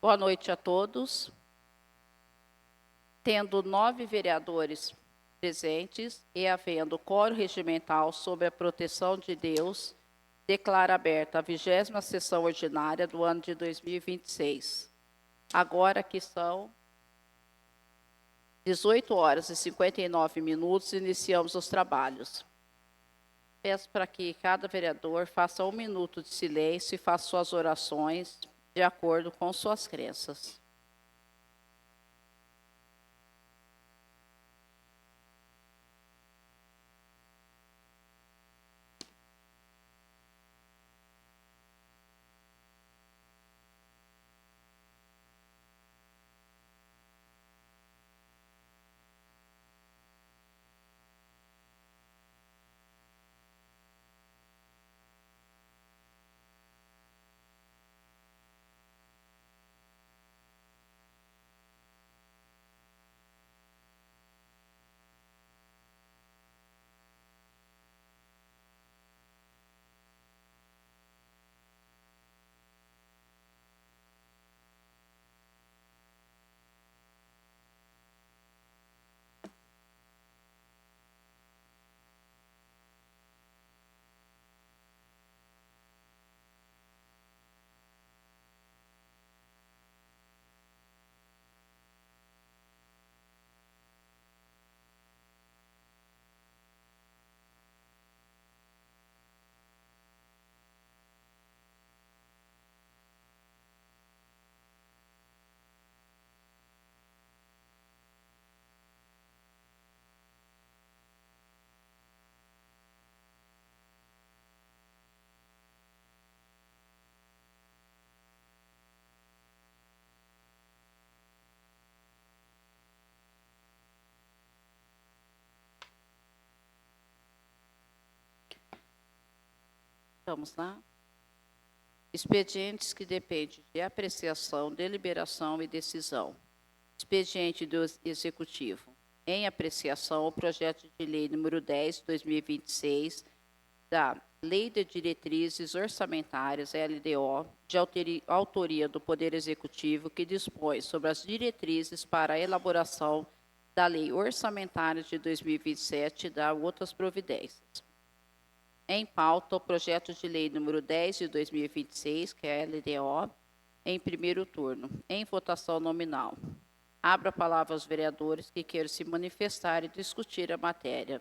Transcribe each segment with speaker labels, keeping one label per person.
Speaker 1: Boa noite a todos. Tendo 9 vereadores presentes e havendo quórum regimental sob a proteção de Deus, declaro aberta a 20ª sessão ordinária do ano de 2026. Agora que são 18 horas e 59 minutos, iniciamos os trabalhos. Peço para que cada vereador faça 1 minuto de silêncio e faça suas orações de acordo com suas crenças. Vamos lá? Expedientes que dependem de apreciação, deliberação e decisão. Expediente do Executivo. Em apreciação, o projeto de lei número 10, 2026, da Lei de Diretrizes Orçamentárias, LDO, de autoria do Poder Executivo, que dispõe sobre as diretrizes para a elaboração da Lei Orçamentária de 2027 e da outras providências. Em pauta, o projeto de lei número 10 de 2026, que é a LDO, em primeiro turno, em votação nominal. Abro a palavra aos vereadores que queiram se manifestar e discutir a matéria.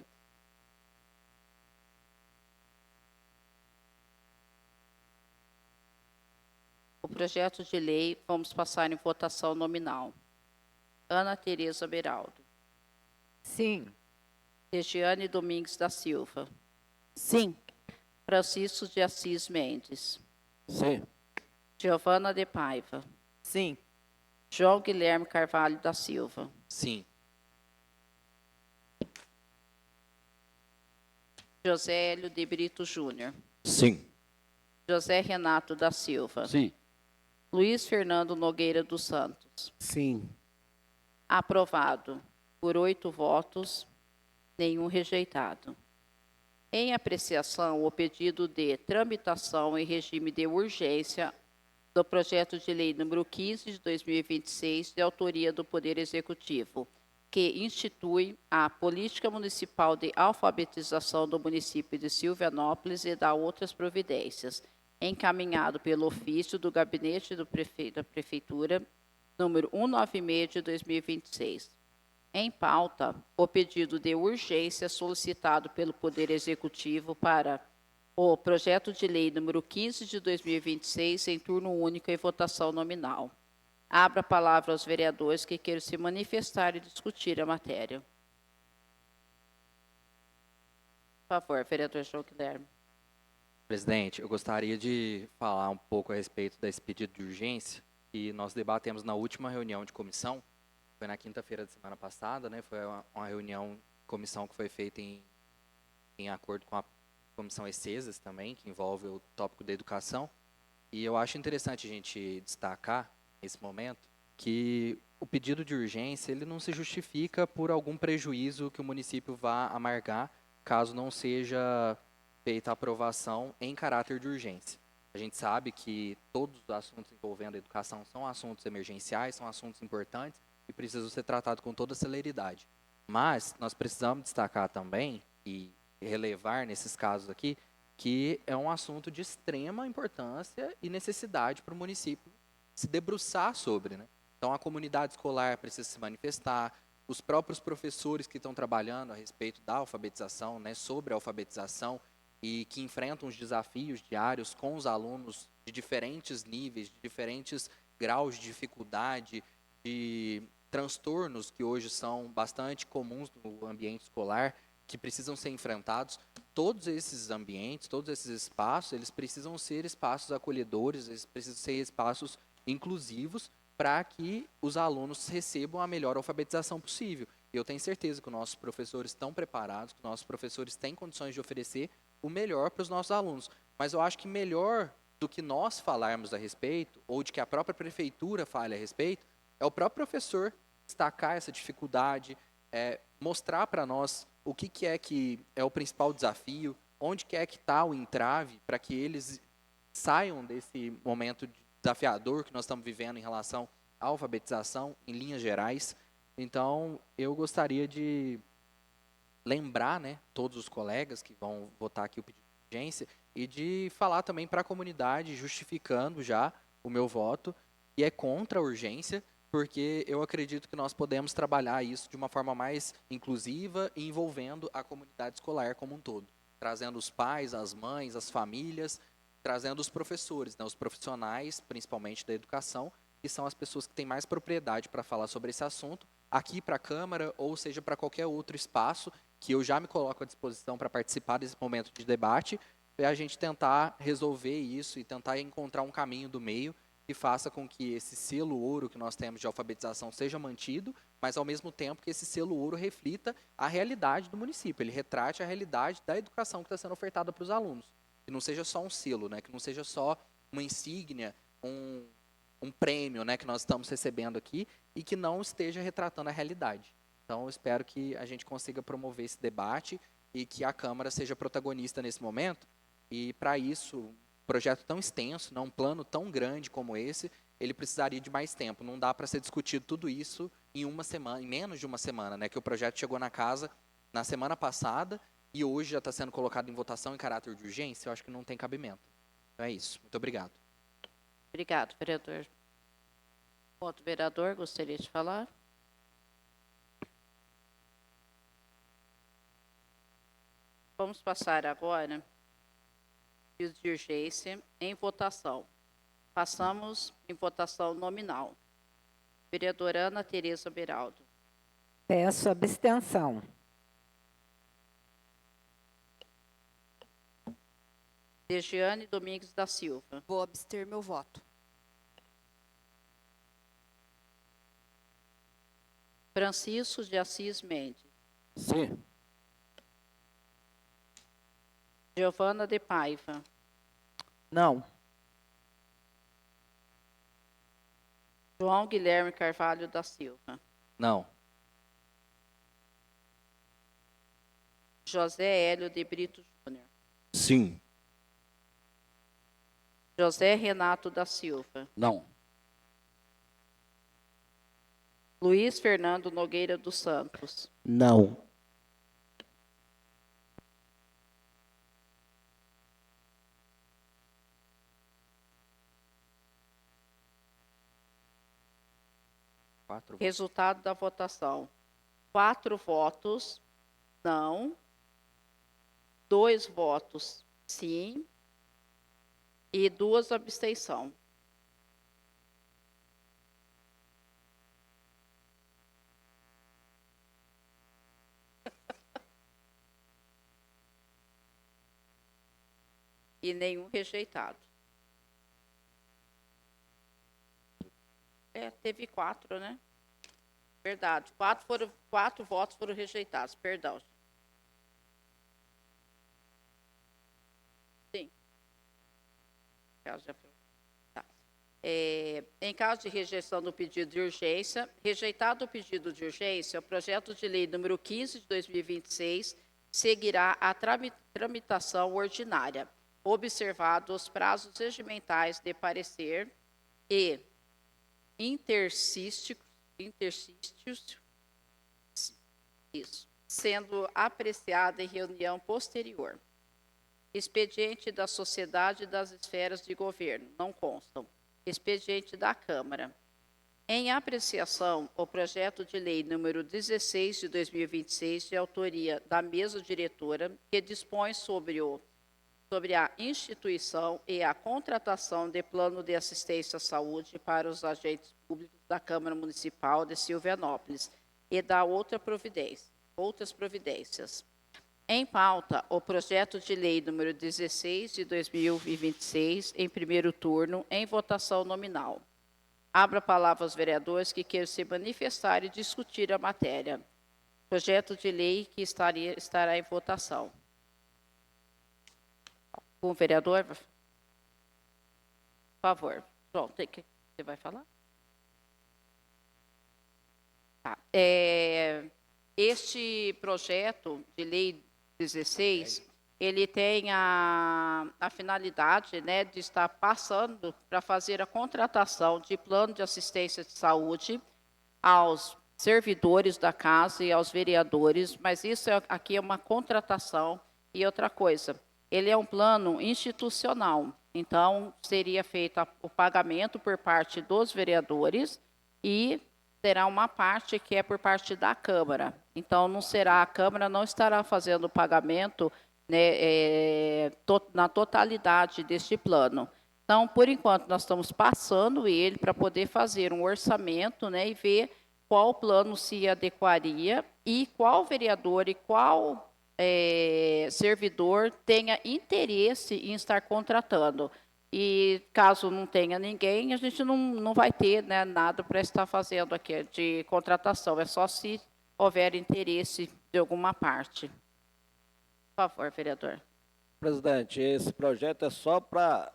Speaker 1: O projeto de lei, vamos passar em votação nominal. Ana Tereza Beraldo.
Speaker 2: Sim.
Speaker 1: Regiane Domingues da Silva.
Speaker 2: Sim.
Speaker 1: Francisco de Assis Mendes.
Speaker 3: Sim.
Speaker 1: Giovana de Paiva.
Speaker 2: Sim.
Speaker 1: João Guilherme Carvalho da Silva.
Speaker 3: Sim.
Speaker 1: José Hélio de Brito Júnior.
Speaker 3: Sim.
Speaker 1: José Renato da Silva.
Speaker 3: Sim.
Speaker 1: Luiz Fernando Nogueira dos Santos.
Speaker 3: Sim.
Speaker 1: Aprovado por 8 votos, nenhum rejeitado. Em apreciação, o pedido de tramitação em regime de urgência do projeto de lei número 15 de 2026, de autoria do Poder Executivo, que institui a Política Municipal de Alfabetização do município de Silvianópolis e dá outras providências, encaminhado pelo ofício do Gabinete da Prefeitura, número 196 de 2026. Em pauta, o pedido de urgência solicitado pelo Poder Executivo para o projeto de lei número 15 de 2026 em turno único e votação nominal. Abro a palavra aos vereadores que queiram se manifestar e discutir a matéria. Por favor, vereador João Guilherme.
Speaker 4: Presidente, eu gostaria de falar um pouco a respeito desse pedido de urgência que nós debatemos na última reunião de comissão. Foi na quinta-feira da semana passada, né? Foi uma reunião de comissão que foi feita em acordo com a comissão ECESAS também, que envolve o tópico da educação. E eu acho interessante a gente destacar, nesse momento, que o pedido de urgência ele não se justifica por algum prejuízo que o município vá amargar, caso não seja feita a aprovação em caráter de urgência. A gente sabe que todos os assuntos envolvendo a educação são assuntos emergenciais, são assuntos importantes e precisam ser tratados com toda celeridade. Mas nós precisamos destacar também e relevar nesses casos aqui que é um assunto de extrema importância e necessidade para o município se debruçar sobre, né? Então, a comunidade escolar precisa se manifestar, os próprios professores que estão trabalhando a respeito da alfabetização, né, sobre a alfabetização, e que enfrentam os desafios diários com os alunos de diferentes níveis, de diferentes graus de dificuldade, de transtornos que hoje são bastante comuns no ambiente escolar, que precisam ser enfrentados. Todos esses ambientes, todos esses espaços, eles precisam ser espaços acolhedores, eles precisam ser espaços inclusivos para que os alunos recebam a melhor alfabetização possível. Eu tenho certeza que os nossos professores estão preparados, que os nossos professores têm condições de oferecer o melhor para os nossos alunos. Mas eu acho que melhor do que nós falarmos a respeito, ou de que a própria prefeitura fale a respeito, é o próprio professor destacar essa dificuldade, mostrar para nós o que é o principal desafio, onde que está o entrave, para que eles saiam desse momento desafiador que nós estamos vivendo em relação à alfabetização, em linhas gerais. Então, eu gostaria de lembrar, né, todos os colegas que vão votar aqui o pedido de urgência e de falar também para a comunidade, justificando já o meu voto, e é contra a urgência, porque eu acredito que nós podemos trabalhar isso de uma forma mais inclusiva e envolvendo a comunidade escolar como um todo, trazendo os pais, as mães, as famílias, trazendo os professores, né, os profissionais, principalmente da educação, que são as pessoas que têm mais propriedade para falar sobre esse assunto, aqui para a Câmara, ou seja, para qualquer outro espaço, que eu já me coloco à disposição para participar desse momento de debate, e a gente tentar resolver isso e tentar encontrar um caminho do meio que faça com que esse selo ouro que nós temos de alfabetização seja mantido, mas ao mesmo tempo que esse selo ouro reflita a realidade do município, ele retrate a realidade da educação que está sendo ofertada para os alunos. Que não seja só um selo, né? Que não seja só uma insígnia, um prêmio, né, que nós estamos recebendo aqui e que não esteja retratando a realidade. Então, eu espero que a gente consiga promover esse debate e que a Câmara seja protagonista nesse momento. E, para isso, um projeto tão extenso, um plano tão grande como esse, ele precisaria de mais tempo. Não dá para ser discutido tudo isso em uma semana, em menos de uma semana, né, que o projeto chegou na casa na semana passada e hoje já está sendo colocado em votação em caráter de urgência. Eu acho que não tem cabimento. Então é isso. Muito obrigado.
Speaker 1: Obrigado, vereador. Outro vereador gostaria de falar? Vamos passar agora pedido de urgência em votação. Passamos em votação nominal. Vereadora Ana Tereza Beraldo.
Speaker 2: Peço abstenção.
Speaker 1: Degiane Domingues da Silva.
Speaker 3: Vou abster meu voto.
Speaker 1: Francisco de Assis Mendes.
Speaker 5: Sim.
Speaker 1: Giovana de Paiva.
Speaker 5: Não.
Speaker 1: João Guilherme Carvalho da Silva.
Speaker 4: Não.
Speaker 1: José Hélio de Brito Júnior.
Speaker 5: Sim.
Speaker 1: José Renato da Silva.
Speaker 5: Não.
Speaker 1: Luiz Fernando Nogueira dos Santos.
Speaker 5: Não.
Speaker 1: Resultado da votação. 4 votos não, 2 votos sim e 2 abstenção. E nenhum rejeitado. Teve 4, né? Verdade. 4 votos foram rejeitados. Perdão. Sim. Tá. Em caso de rejeição do pedido de urgência, rejeitado o pedido de urgência, o projeto de lei número 15 de 2026 seguirá a tramitação ordinária. observados os prazos regimentais de parecer e interstícios, isso, sendo apreciada em reunião posterior. Expediente da Sociedade das Esferas de Governo, não constam. Expediente da Câmara. Em apreciação, o projeto de lei número 16 de 2026, de autoria da mesa diretora, que dispõe sobre a instituição e a contratação de plano de assistência à saúde para os agentes públicos da Câmara Municipal de Silvianópolis e da outras providências. Em pauta, o projeto de lei número 16 de 2026, em primeiro turno, em votação nominal. Abra a palavra aos vereadores que queiram se manifestar e discutir a matéria. Projeto de lei que estará em votação. O vereador, por favor. João, você vai falar? Tá. Este projeto de lei 16, ele tem a finalidade, né, de estar passando para fazer a contratação de plano de assistência de saúde aos servidores da casa e aos vereadores, mas isso aqui é uma contratação. E outra coisa, ele é um plano institucional, então seria feito o pagamento por parte dos vereadores e terá uma parte que é por parte da Câmara. Então, a Câmara não estará fazendo o pagamento, né, na totalidade deste plano. Então, por enquanto, nós estamos passando ele para poder fazer um orçamento, né, e ver qual plano se adequaria e qual vereador e qual servidor tenha interesse em estar contratando. E caso não tenha ninguém, a gente não vai ter, né, nada para estar fazendo aqui de contratação. É só se houver interesse de alguma parte. Por favor, vereador.
Speaker 5: Presidente, esse projeto é só para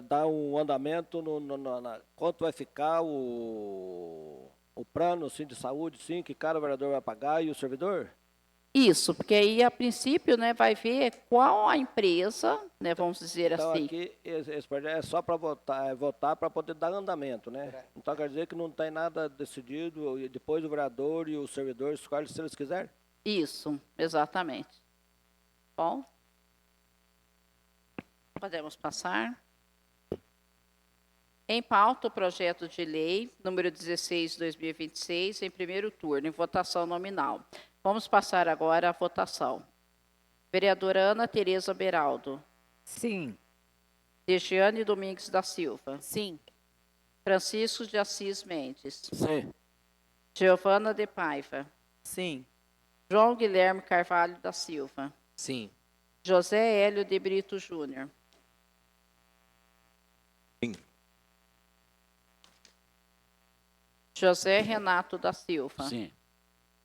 Speaker 5: dar um andamento quanto vai ficar o plano assim, de saúde, sim, que cada vereador vai pagar e o servidor?
Speaker 1: Isso, porque aí, a princípio, né, vai ver qual a empresa, né, vamos dizer
Speaker 5: Então,
Speaker 1: assim.
Speaker 5: aqui, esse projeto é só para votar para poder dar andamento, né? Então, quer dizer que não tem nada decidido, e depois o vereador e o servidor escolhem se eles quiserem?
Speaker 1: Isso, exatamente. Bom, podemos passar. Em pauta, o projeto de lei número 16 de 2026, em primeiro turno, em votação nominal. Vamos passar agora à votação. Vereadora Ana Tereza Beraldo.
Speaker 2: Sim.
Speaker 1: Degiane Domingues da Silva.
Speaker 2: Sim.
Speaker 1: Francisco de Assis Mendes.
Speaker 5: Sim.
Speaker 1: Giovana de Paiva.
Speaker 2: Sim.
Speaker 1: João Guilherme Carvalho da Silva.
Speaker 4: Sim.
Speaker 1: José Hélio de Brito Júnior.
Speaker 5: Sim.
Speaker 1: José Renato da Silva.
Speaker 5: Sim.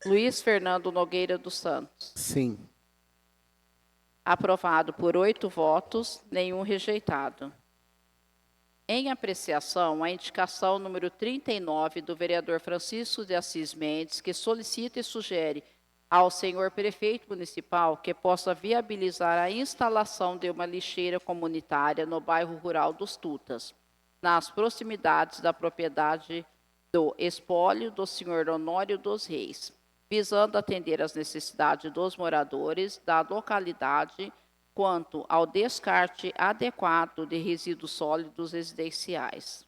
Speaker 1: Luiz Fernando Nogueira dos Santos.
Speaker 5: Sim.
Speaker 1: Aprovado por 8 votos, nenhum rejeitado. Em apreciação, a indicação número 39 do vereador Francisco de Assis Mendes, que solicita e sugere ao senhor prefeito municipal que possa viabilizar a instalação de uma lixeira comunitária no bairro rural dos Tutas, nas proximidades da propriedade do espólio do senhor Honório dos Reis, visando atender às necessidades dos moradores da localidade quanto ao descarte adequado de resíduos sólidos residenciais.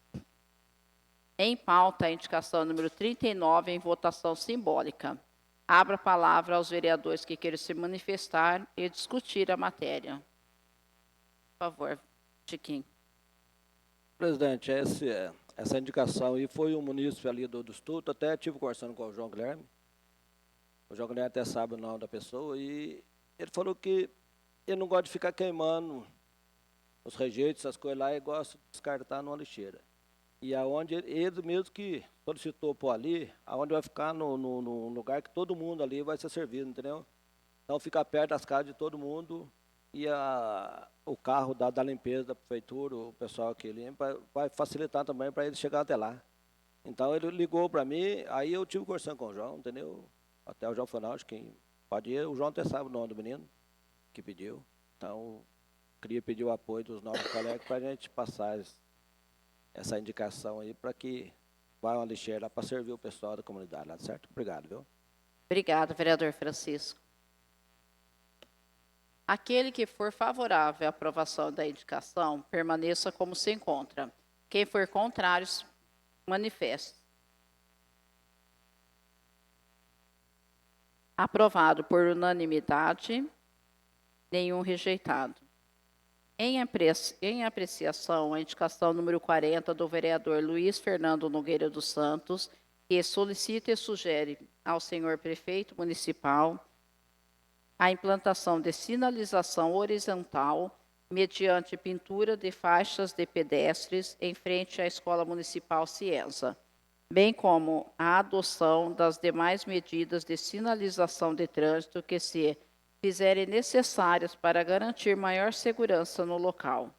Speaker 1: Em pauta, a indicação número 39 em votação simbólica. Abra a palavra aos vereadores que queiram se manifestar e discutir a matéria. Por favor, Chiquinho.
Speaker 5: Presidente, essa indicação aí foi um munícipe ali dos Tutos, até estive conversando com o João Guilherme. O João Guilherme até sabe o nome da pessoa e ele falou que ele não gosta de ficar queimando os rejeitos, essas coisas lá, e gosta de descartar numa lixeira. E aonde ele mesmo que solicitou por ali, aonde vai ficar no lugar que todo mundo ali vai ser servido, entendeu? Então fica perto das casas de todo mundo e o carro da limpeza da prefeitura, o pessoal que limpa, vai facilitar também para ele chegar até lá. Então ele ligou para mim, aí eu tive conversando com o João, entendeu? Até o João falou, acho que pode ir, o João até sabe o nome do menino que pediu. Então, queria pedir o apoio dos nossos colegas para a gente passar essa indicação aí para que vá uma lixeira lá para servir o pessoal da comunidade lá, certo? Obrigado, viu?
Speaker 1: Obrigada, vereador Francisco. Aquele que for favorável à aprovação da indicação, permaneça como se encontra. Quem for contrário, manifeste. Aprovado por unanimidade, nenhum rejeitado. Em apreciação, a indicação número 40 do vereador Luiz Fernando Nogueira dos Santos, que solicita e sugere ao senhor prefeito municipal a implantação de sinalização horizontal mediante pintura de faixas de pedestres em frente à Escola Municipal Cienza, bem como a adoção das demais medidas de sinalização de trânsito que se fizerem necessárias para garantir maior segurança no local.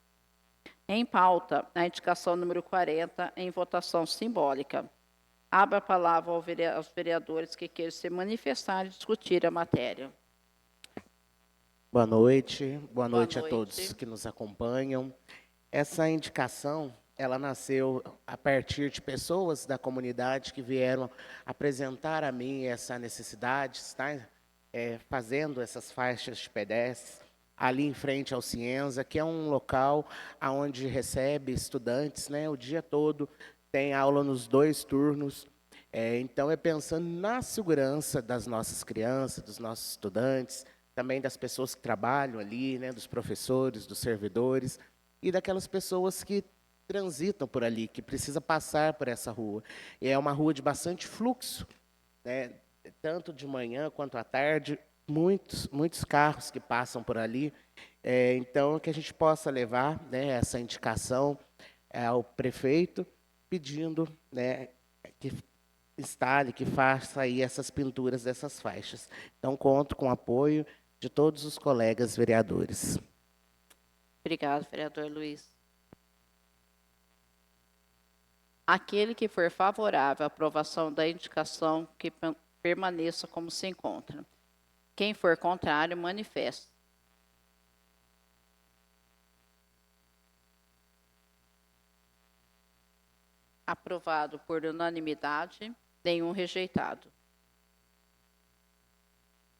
Speaker 1: Em pauta, a indicação número 40, em votação simbólica. Abro a palavra aos vereadores que queiram se manifestar e discutir a matéria.
Speaker 3: Boa noite a
Speaker 1: noite.
Speaker 3: todos que nos acompanham. Essa indicação, ela nasceu a partir de pessoas da comunidade que vieram apresentar a mim essa necessidade, está fazendo essas faixas de pedestres ali em frente ao Cienza, que é um local onde recebe estudantes, né, o dia todo, tem aula nos 2 turnos. Então, é pensando na segurança das nossas crianças, dos nossos estudantes, também das pessoas que trabalham ali, né, dos professores, dos servidores, e daquelas pessoas que transitam por ali, que precisa passar por essa rua. E é uma rua de bastante fluxo, né, tanto de manhã quanto à tarde, muitos carros que passam por ali. Então, que a gente possa levar, né, essa indicação ao prefeito, pedindo, né, que instale, que faça aí essas pinturas dessas faixas. Então, conto com o apoio de todos os colegas vereadores.
Speaker 1: Obrigado, vereador Luiz. Aquele que for favorável à aprovação da indicação, que permaneça como se encontra. Quem for contrário, manifeste. Aprovado por unanimidade, nenhum rejeitado.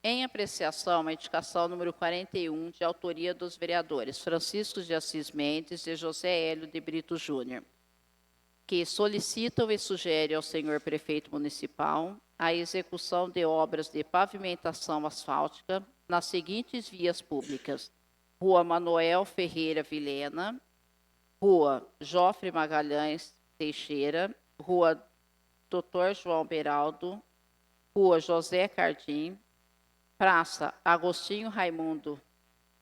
Speaker 1: Em apreciação, a indicação número 41, de autoria dos vereadores Francisco de Assis Mendes e José Hélio de Brito Júnior, que solicitam e sugerem ao senhor prefeito municipal a execução de obras de pavimentação asfáltica nas seguintes vias públicas: Rua Manuel Ferreira Vilhena, Rua Jofre Magalhães Teixeira, Rua Dr. João Beraldo, Rua José Cardim, Praça Agostinho Raimundo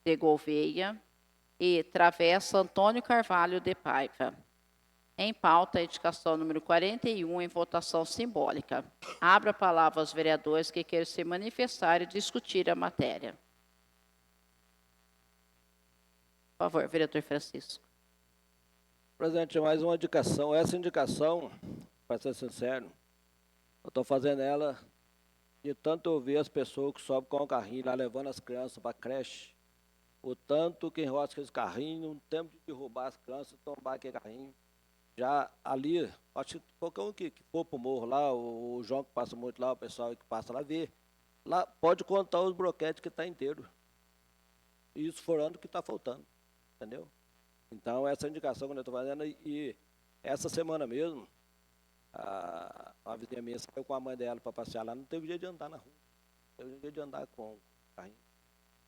Speaker 1: de Gouveia e Travessa Antônio Carvalho de Paiva. Em pauta, a indicação número 41, em votação simbólica. Abro a palavra aos vereadores que queiram se manifestar e discutir a matéria. Por favor, vereador Francisco.
Speaker 5: Presidente, mais uma indicação. Essa indicação, para ser sincero, eu estou fazendo ela de tanto ouvir as pessoas que sobem com o carrinho lá levando as crianças para a creche, o tanto que enrosca esse carrinho, no tempo de derrubar as crianças, tombar aquele carrinho. Já ali, acho que qualquer um que for para o morro lá, o João que passa muito lá, o pessoal que passa lá, vê. Lá pode contar os broquetes que está inteiro. E isso forando que está faltando, entendeu? Então, essa indicação que eu estou fazendo, e essa semana mesmo, a vizinha minha saiu com a mãe dela para passear lá, não teve jeito de andar na rua, não teve jeito de andar com o carrinho.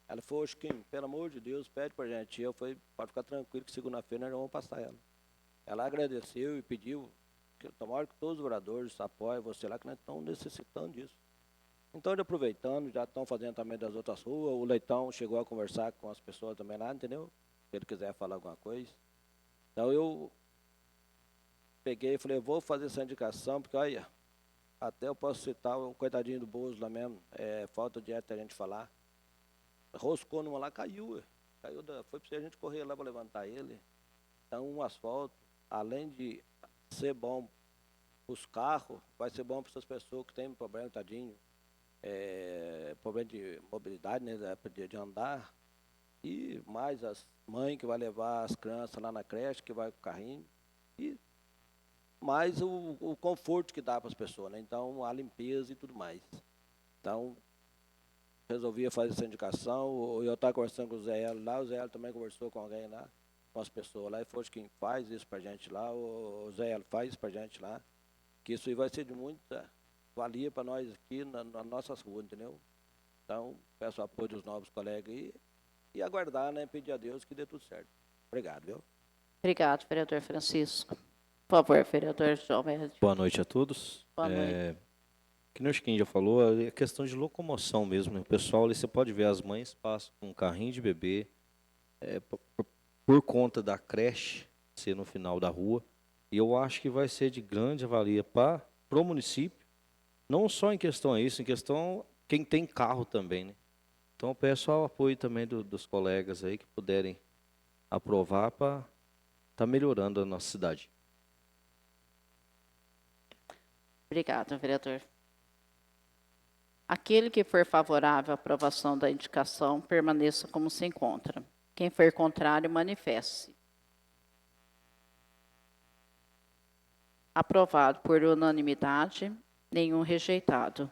Speaker 5: Ela falou: Chiquinho, pelo amor de Deus, pede para a gente. Eu falei: pode ficar tranquilo que segunda-feira nós vamos passar ela. Ela agradeceu e pediu que tomara que todos os vereadores apoiem você lá, que nós estamos necessitando disso. Então, já aproveitando, já estão fazendo também das outras ruas, o Leitão chegou a conversar com as pessoas também lá, entendeu? Se ele quiser falar alguma coisa. Então, eu peguei e falei: eu vou fazer essa indicação, porque, olha, até eu posso citar o coitadinho do Bozo lá mesmo, falta de ética a gente falar. Roscou numa lá, caiu, foi para a gente correr lá para levantar ele. Então, um asfalto, além de ser bom para os carros, vai ser bom para essas pessoas que têm problema, tadinho, problema de mobilidade, né, de andar. E mais as mães que vai levar as crianças lá na creche, que vai com o carrinho. E mais o conforto que dá para as pessoas, né? Então, a limpeza e tudo mais. Então, resolvi fazer essa indicação. Eu estava conversando com o Zé Hélio lá, o Zé Hélio também conversou com alguém lá, com as pessoas lá, e falou quem faz isso para a gente lá, o Zé Hélio faz isso para a gente lá, que isso aí vai ser de muita valia para nós aqui nas nossas ruas, entendeu? Então, peço o apoio dos novos colegas aí e aguardar, né, pedir a Deus que dê tudo certo. Obrigado, viu?
Speaker 1: Obrigado, vereador Francisco. Por favor, vereador João Médio.
Speaker 6: Boa noite a todos.
Speaker 1: Boa noite.
Speaker 6: Que nem o Chiquinho já falou, é questão de locomoção mesmo, né? O pessoal ali, você pode ver, as mães passam com um carrinho de bebê, por conta da creche ser no final da rua, e eu acho que vai ser de grande valia para o município, não só em questão a isso, em questão quem tem carro também, né? Então eu peço o apoio também dos colegas aí que puderem aprovar para estar melhorando a nossa cidade.
Speaker 1: Obrigado, vereador. Aquele que for favorável à aprovação da indicação, permaneça como se encontra. Quem for contrário, manifeste-se. Aprovado por unanimidade, nenhum rejeitado.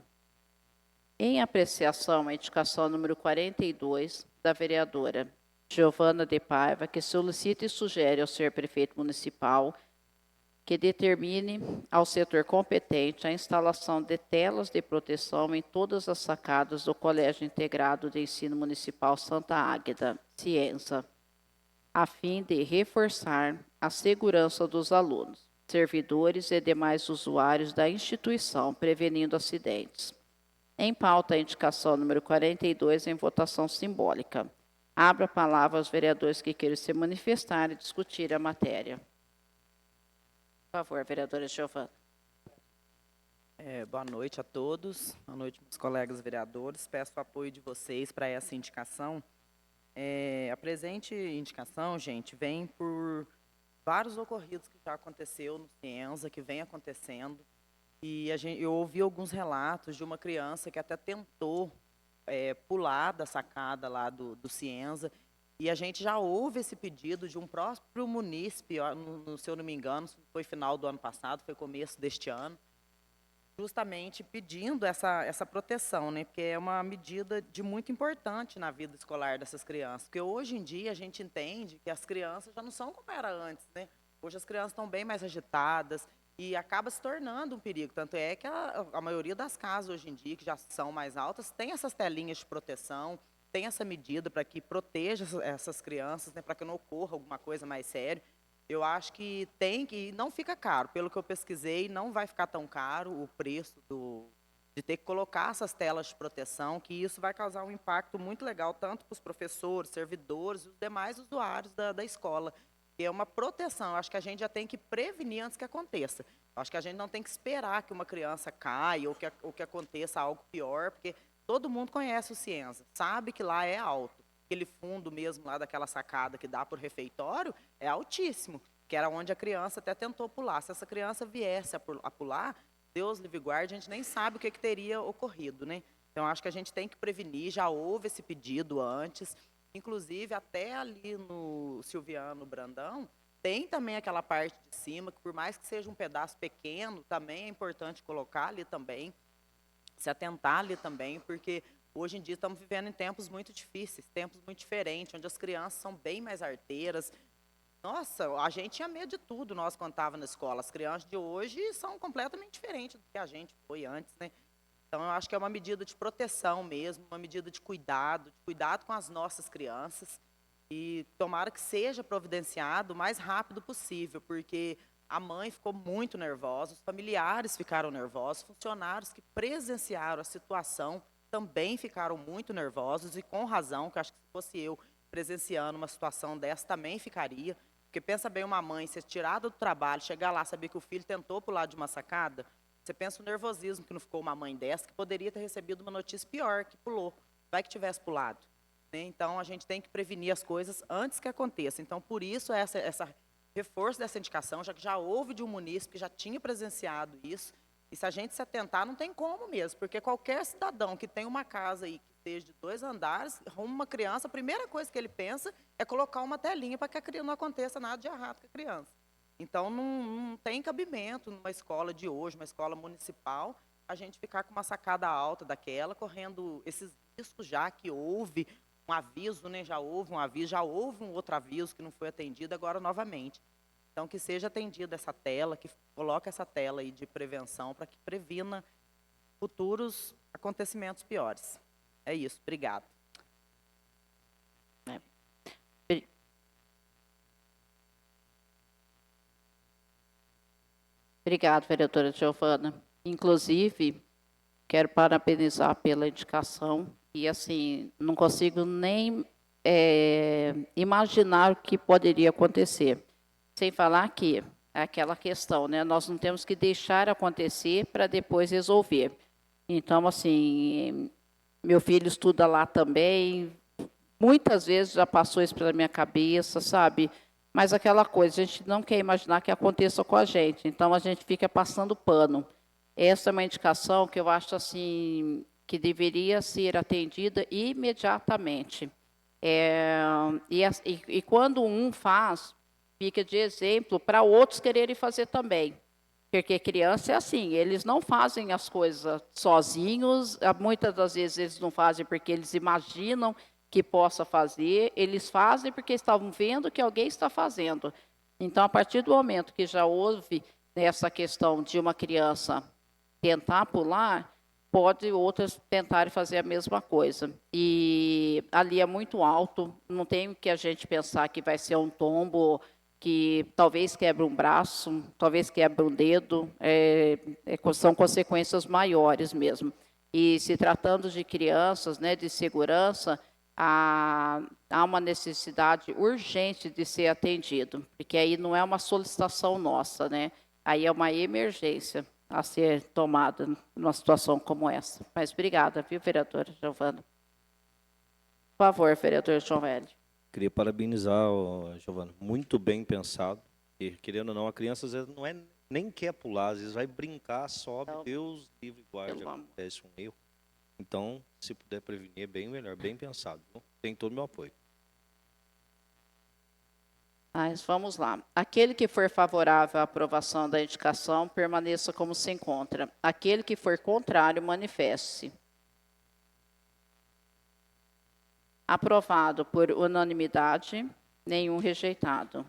Speaker 1: Em apreciação, a indicação número 42 da vereadora Giovana de Paiva, que solicita e sugere ao senhor prefeito municipal que determine ao setor competente a instalação de telas de proteção em todas as sacadas do Colégio Integrado de Ensino Municipal Santa Águeda, Cienza, a fim de reforçar a segurança dos alunos, servidores e demais usuários da instituição, prevenindo acidentes. Em pauta, a indicação número 42 em votação simbólica. Abro a palavra aos vereadores que queiram se manifestar e discutir a matéria. Por favor, vereadora Giovana.
Speaker 7: Boa noite a todos, boa noite, meus colegas vereadores. Peço o apoio de vocês para essa indicação. A presente indicação, gente, vem por vários ocorridos que já aconteceu no Cienza, que vem acontecendo. E eu ouvi alguns relatos de uma criança que até tentou pular da sacada lá do Cienza. E a gente já houve esse pedido de um próprio munícipe, se eu não me engano, foi final do ano passado, foi começo deste ano, justamente pedindo essa proteção, né? Porque é uma medida de muito importante na vida escolar dessas crianças. Porque hoje em dia a gente entende que as crianças já não são como era antes, né? Hoje as crianças estão bem mais agitadas e acaba se tornando um perigo. Tanto é que a maioria das casas hoje em dia, que já são mais altas, tem essas telinhas de proteção, tem essa medida para que proteja essas crianças, né, para que não ocorra alguma coisa mais séria. Eu acho que não fica caro. Pelo que eu pesquisei, não vai ficar tão caro o preço de ter que colocar essas telas de proteção, que isso vai causar um impacto muito legal, tanto para os professores, servidores e os demais usuários da escola. E é uma proteção. Eu acho que a gente já tem que prevenir antes que aconteça. Eu acho que a gente não tem que esperar que uma criança caia ou que aconteça algo pior, porque todo mundo conhece o Cienza, sabe que lá é alto. Aquele fundo mesmo lá daquela sacada que dá para o refeitório é altíssimo, que era onde a criança até tentou pular. Se essa criança viesse a pular, Deus livre guarde, a gente nem sabe o que teria ocorrido, né? Então, acho que a gente tem que prevenir, já houve esse pedido antes, inclusive até ali no Silviano Brandão, tem também aquela parte de cima, que por mais que seja um pedaço pequeno, também é importante colocar ali também, se atentar ali também, porque hoje em dia estamos vivendo em tempos muito difíceis, tempos muito diferentes, onde as crianças são bem mais arteiras. Nossa, a gente tinha medo de tudo, nós quando estávamos na escola. As crianças de hoje são completamente diferentes do que a gente foi antes, né? Então, eu acho que é uma medida de proteção mesmo, uma medida de cuidado com as nossas crianças. E tomara que seja providenciado o mais rápido possível, porque a mãe ficou muito nervosa, os familiares ficaram nervosos, funcionários que presenciaram a situação também ficaram muito nervosos, e com razão, que acho que se fosse eu presenciando uma situação dessa, também ficaria. Porque pensa bem uma mãe ser tirada do trabalho, chegar lá, saber que o filho tentou pular de uma sacada, você pensa o nervosismo que não ficou uma mãe dessa, que poderia ter recebido uma notícia pior, que pulou, vai que tivesse pulado. Né? Então, a gente tem que prevenir as coisas antes que aconteça. Então, por isso, essa reforço dessa indicação, já que já houve de um munícipe que já tinha presenciado isso, e se a gente se atentar, não tem como mesmo, porque qualquer cidadão que tem uma casa aí, que seja de 2 andares, arruma uma criança, a primeira coisa que ele pensa é colocar uma telinha para que a criança não aconteça nada de errado com a criança. Então, não tem cabimento numa escola de hoje, uma escola municipal, a gente ficar com uma sacada alta daquela, correndo esses riscos, já que houve um aviso, né? Já houve um aviso, já houve um outro aviso que não foi atendido, agora novamente. Então, que seja atendida essa tela, que coloque essa tela aí de prevenção para que previna futuros acontecimentos piores. É isso, obrigado.
Speaker 1: Obrigada, vereadora Giovana. Inclusive, quero parabenizar pela indicação e, assim, não consigo nem imaginar o que poderia acontecer. Sem falar que é aquela questão, né? Nós não temos que deixar acontecer para depois resolver. Então, assim, meu filho estuda lá também, muitas vezes já passou isso pela minha cabeça, sabe? Mas aquela coisa, a gente não quer imaginar que aconteça com a gente, então a gente fica passando pano. Essa é uma indicação que eu acho assim que deveria ser atendida imediatamente. E quando um faz, fica de exemplo para outros quererem fazer também. Porque criança é assim, eles não fazem as coisas sozinhos, muitas das vezes eles não fazem porque eles imaginam que possa fazer, eles fazem porque estavam vendo que alguém está fazendo. Então, a partir do momento que já houve essa questão de uma criança tentar pular, pode outras tentarem fazer a mesma coisa. E ali é muito alto, não tem que a gente pensar que vai ser um tombo, que talvez quebre um braço, talvez quebre um dedo, são consequências maiores mesmo. E se tratando de crianças, né, de segurança, há uma necessidade urgente de ser atendido, porque aí não é uma solicitação nossa, né? Aí é uma emergência a ser tomada numa situação como essa. Mas obrigada, viu, vereadora Giovana? Por favor, vereador João Hélio.
Speaker 6: Queria parabenizar, Giovana, muito bem pensado. E, querendo ou não, a criança às vezes nem quer pular, às vezes vai brincar, sobe,
Speaker 1: Então,
Speaker 6: Deus livre e guarde, acontece um erro. Então, se puder prevenir, é bem melhor, bem pensado. Tem todo o meu apoio.
Speaker 1: Mas vamos lá. Aquele que for favorável à aprovação da indicação, permaneça como se encontra. Aquele que for contrário, manifeste-se. Aprovado por unanimidade, nenhum rejeitado.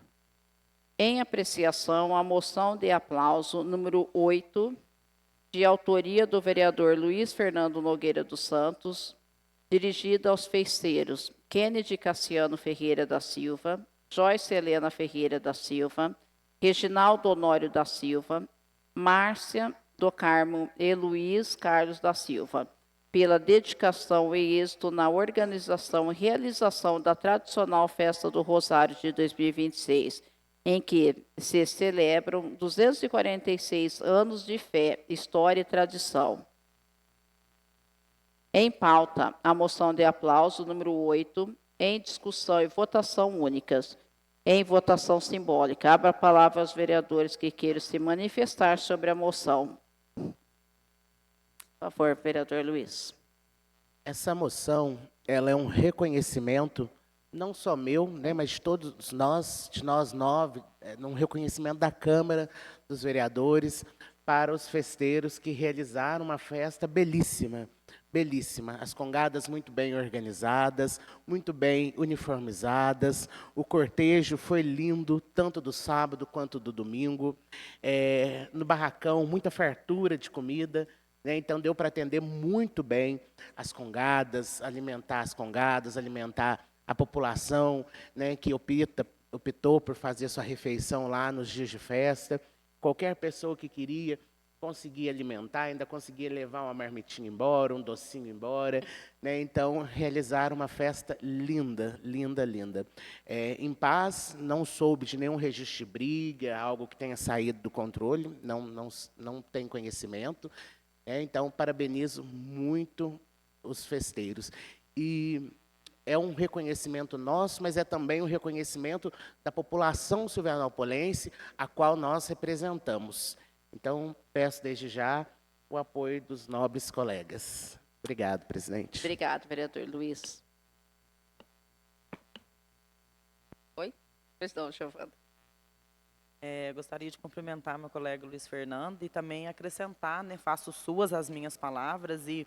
Speaker 1: Em apreciação, a moção de aplauso número 8, de autoria do vereador Luiz Fernando Nogueira dos Santos, dirigida aos festeiros Kennedy Cassiano Ferreira da Silva, Joyce Helena Ferreira da Silva, Reginaldo Honório da Silva, Márcia do Carmo e Luiz Carlos da Silva, pela dedicação e êxito na organização e realização da tradicional Festa do Rosário de 2026, em que se celebram 246 anos de fé, história e tradição. Em pauta, a moção de aplauso número 8, em discussão e votação únicas. Em votação simbólica, abra a palavra aos vereadores que queiram se manifestar sobre a moção. Por favor, vereador Luiz.
Speaker 3: Essa moção, ela é um reconhecimento, não só meu, né, mas de todos nós, de nós 9, um reconhecimento da Câmara dos Vereadores para os festeiros que realizaram uma festa belíssima, belíssima. As congadas muito bem organizadas, muito bem uniformizadas, o cortejo foi lindo, tanto do sábado quanto do domingo. No barracão, muita fartura de comida, né? Então, deu para atender muito bem as congadas, alimentar as congadas, alimentar a população, né, que optou por fazer sua refeição lá nos dias de festa. Qualquer pessoa que queria conseguia alimentar, ainda conseguia levar uma marmitinha embora, um docinho embora, né? Então, realizaram uma festa linda, linda, linda. Em paz, não soube de nenhum registro de briga, algo que tenha saído do controle, não tem conhecimento. Então, parabenizo muito os festeiros. E é um reconhecimento nosso, mas é também um reconhecimento da população silvianopolense, a qual nós representamos. Então, peço desde já o apoio dos nobres colegas. Obrigado, presidente.
Speaker 1: Obrigado, vereador Luiz. Oi? Pois não, Giovana.
Speaker 7: Gostaria de cumprimentar meu colega Luiz Fernando e também acrescentar, né, faço suas as minhas palavras e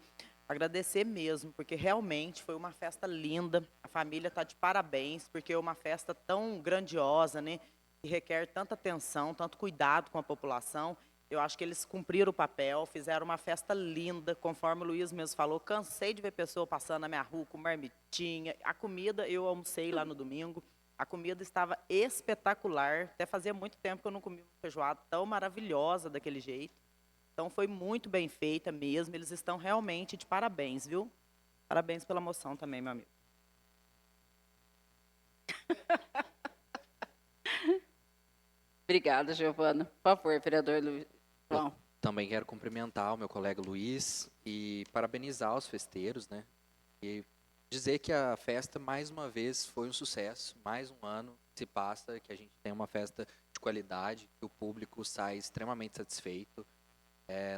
Speaker 7: agradecer mesmo, porque realmente foi uma festa linda. A família está de parabéns, porque é uma festa tão grandiosa, né, que requer tanta atenção, tanto cuidado com a população. Eu acho que eles cumpriram o papel, fizeram uma festa linda, conforme o Luiz mesmo falou. Cansei de ver pessoa passando na minha rua com marmitinha. A comida, eu almocei lá no domingo. A comida estava espetacular. Até fazia muito tempo que eu não comia uma feijoada tão maravilhosa daquele jeito. Então, foi muito bem feita mesmo. Eles estão realmente de parabéns, viu? Parabéns pela moção também, meu amigo.
Speaker 1: Obrigada, Giovana. Por favor, vereador Luiz. João.
Speaker 4: Também quero cumprimentar o meu colega Luiz e parabenizar os festeiros, né? E dizer que a festa, mais uma vez, foi um sucesso. Mais um ano se passa, que a gente tem uma festa de qualidade, que o público sai extremamente satisfeito.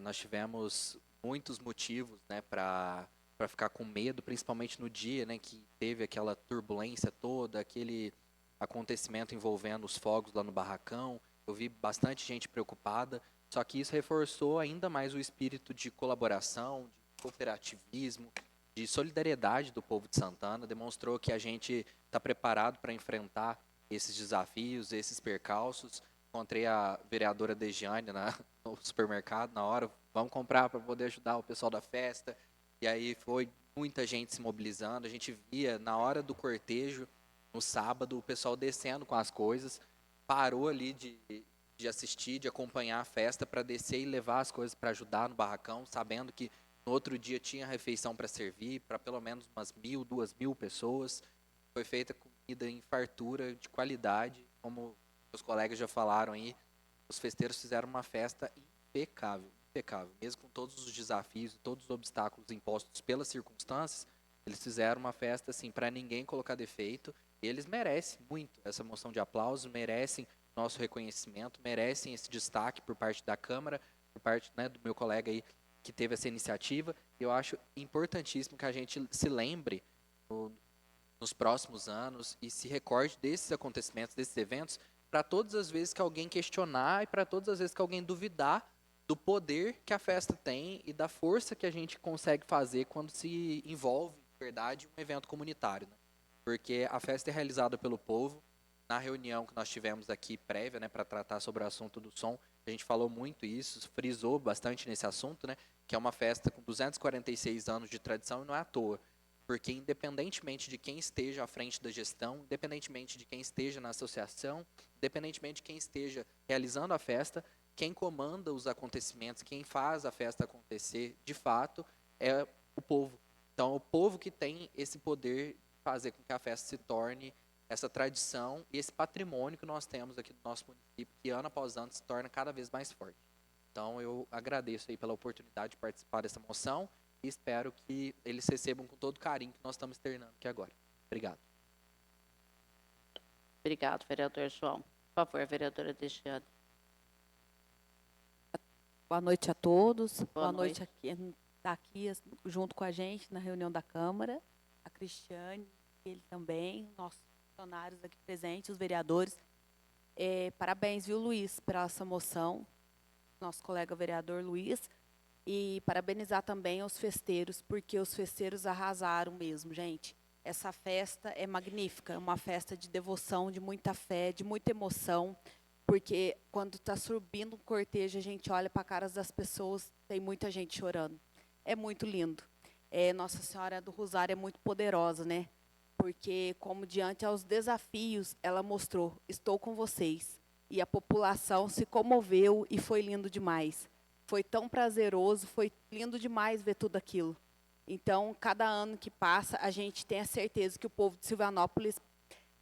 Speaker 4: Nós tivemos muitos motivos, né, para ficar com medo, principalmente no dia, né, que teve aquela turbulência toda, aquele acontecimento envolvendo os fogos lá no barracão. Eu vi bastante gente preocupada, só que isso reforçou ainda mais o espírito de colaboração, de cooperativismo, de solidariedade do povo de Santana. Demonstrou que a gente está preparado para enfrentar esses desafios, esses percalços. Encontrei a vereadora Degiane no supermercado na hora, vamos comprar para poder ajudar o pessoal da festa. E aí foi muita gente se mobilizando. A gente via na hora do cortejo, no sábado, o pessoal descendo com as coisas, parou ali de assistir, de acompanhar a festa para descer e levar as coisas para ajudar no barracão, sabendo que no outro dia tinha refeição para servir para pelo menos umas 1.000, 2.000 pessoas. Foi feita comida em fartura, de qualidade, como os colegas já falaram aí. Os festeiros fizeram uma festa impecável, impecável. Mesmo com todos os desafios, todos os obstáculos impostos pelas circunstâncias, eles fizeram uma festa assim para ninguém colocar defeito. E eles merecem muito essa moção de aplauso, merecem nosso reconhecimento, merecem esse destaque por parte da Câmara, por parte, né, do meu colega aí que teve essa iniciativa. Eu acho importantíssimo que a gente se lembre nos próximos anos e se recorde desses acontecimentos, desses eventos, para todas as vezes que alguém questionar e para todas as vezes que alguém duvidar do poder que a festa tem e da força que a gente consegue fazer quando se envolve, de verdade, um evento comunitário, né? Porque a festa é realizada pelo povo. Na reunião que nós tivemos aqui prévia, né, para tratar sobre o assunto do som, a gente falou muito isso, frisou bastante nesse assunto, né, que é uma festa com 246 anos de tradição e não é à toa. Porque independentemente de quem esteja à frente da gestão, independentemente de quem esteja na associação, independentemente de quem esteja realizando a festa, quem comanda os acontecimentos, quem faz a festa acontecer, de fato, é o povo. Então, é o povo que tem esse poder de fazer com que a festa se torne essa tradição e esse patrimônio que nós temos aqui do nosso município, que ano após ano se torna cada vez mais forte. Então, eu agradeço aí pela oportunidade de participar dessa moção e espero que eles recebam com todo o carinho que nós estamos externando aqui agora. Obrigado.
Speaker 1: Obrigado, vereador João. Por favor, vereadora Degiane.
Speaker 8: Boa noite a todos.
Speaker 1: Boa
Speaker 8: Boa noite a quem está aqui junto com a gente na reunião da Câmara. A Cristiane, ele também, nossos funcionários aqui presentes, os vereadores. Parabéns, viu, Luiz, pela essa moção. Nosso colega vereador Luiz. E parabenizar também os festeiros, porque os festeiros arrasaram mesmo, gente. Essa festa é magnífica, é uma festa de devoção, de muita fé, de muita emoção, porque quando está subindo um cortejo, a gente olha para a cara das pessoas, tem muita gente chorando. É muito lindo. Nossa Senhora do Rosário é muito poderosa, né? Porque, como diante aos desafios, ela mostrou, estou com vocês. E a população se comoveu e foi lindo demais. Foi tão prazeroso, foi lindo demais ver tudo aquilo. Então, cada ano que passa, a gente tem a certeza que o povo de Silvanópolis,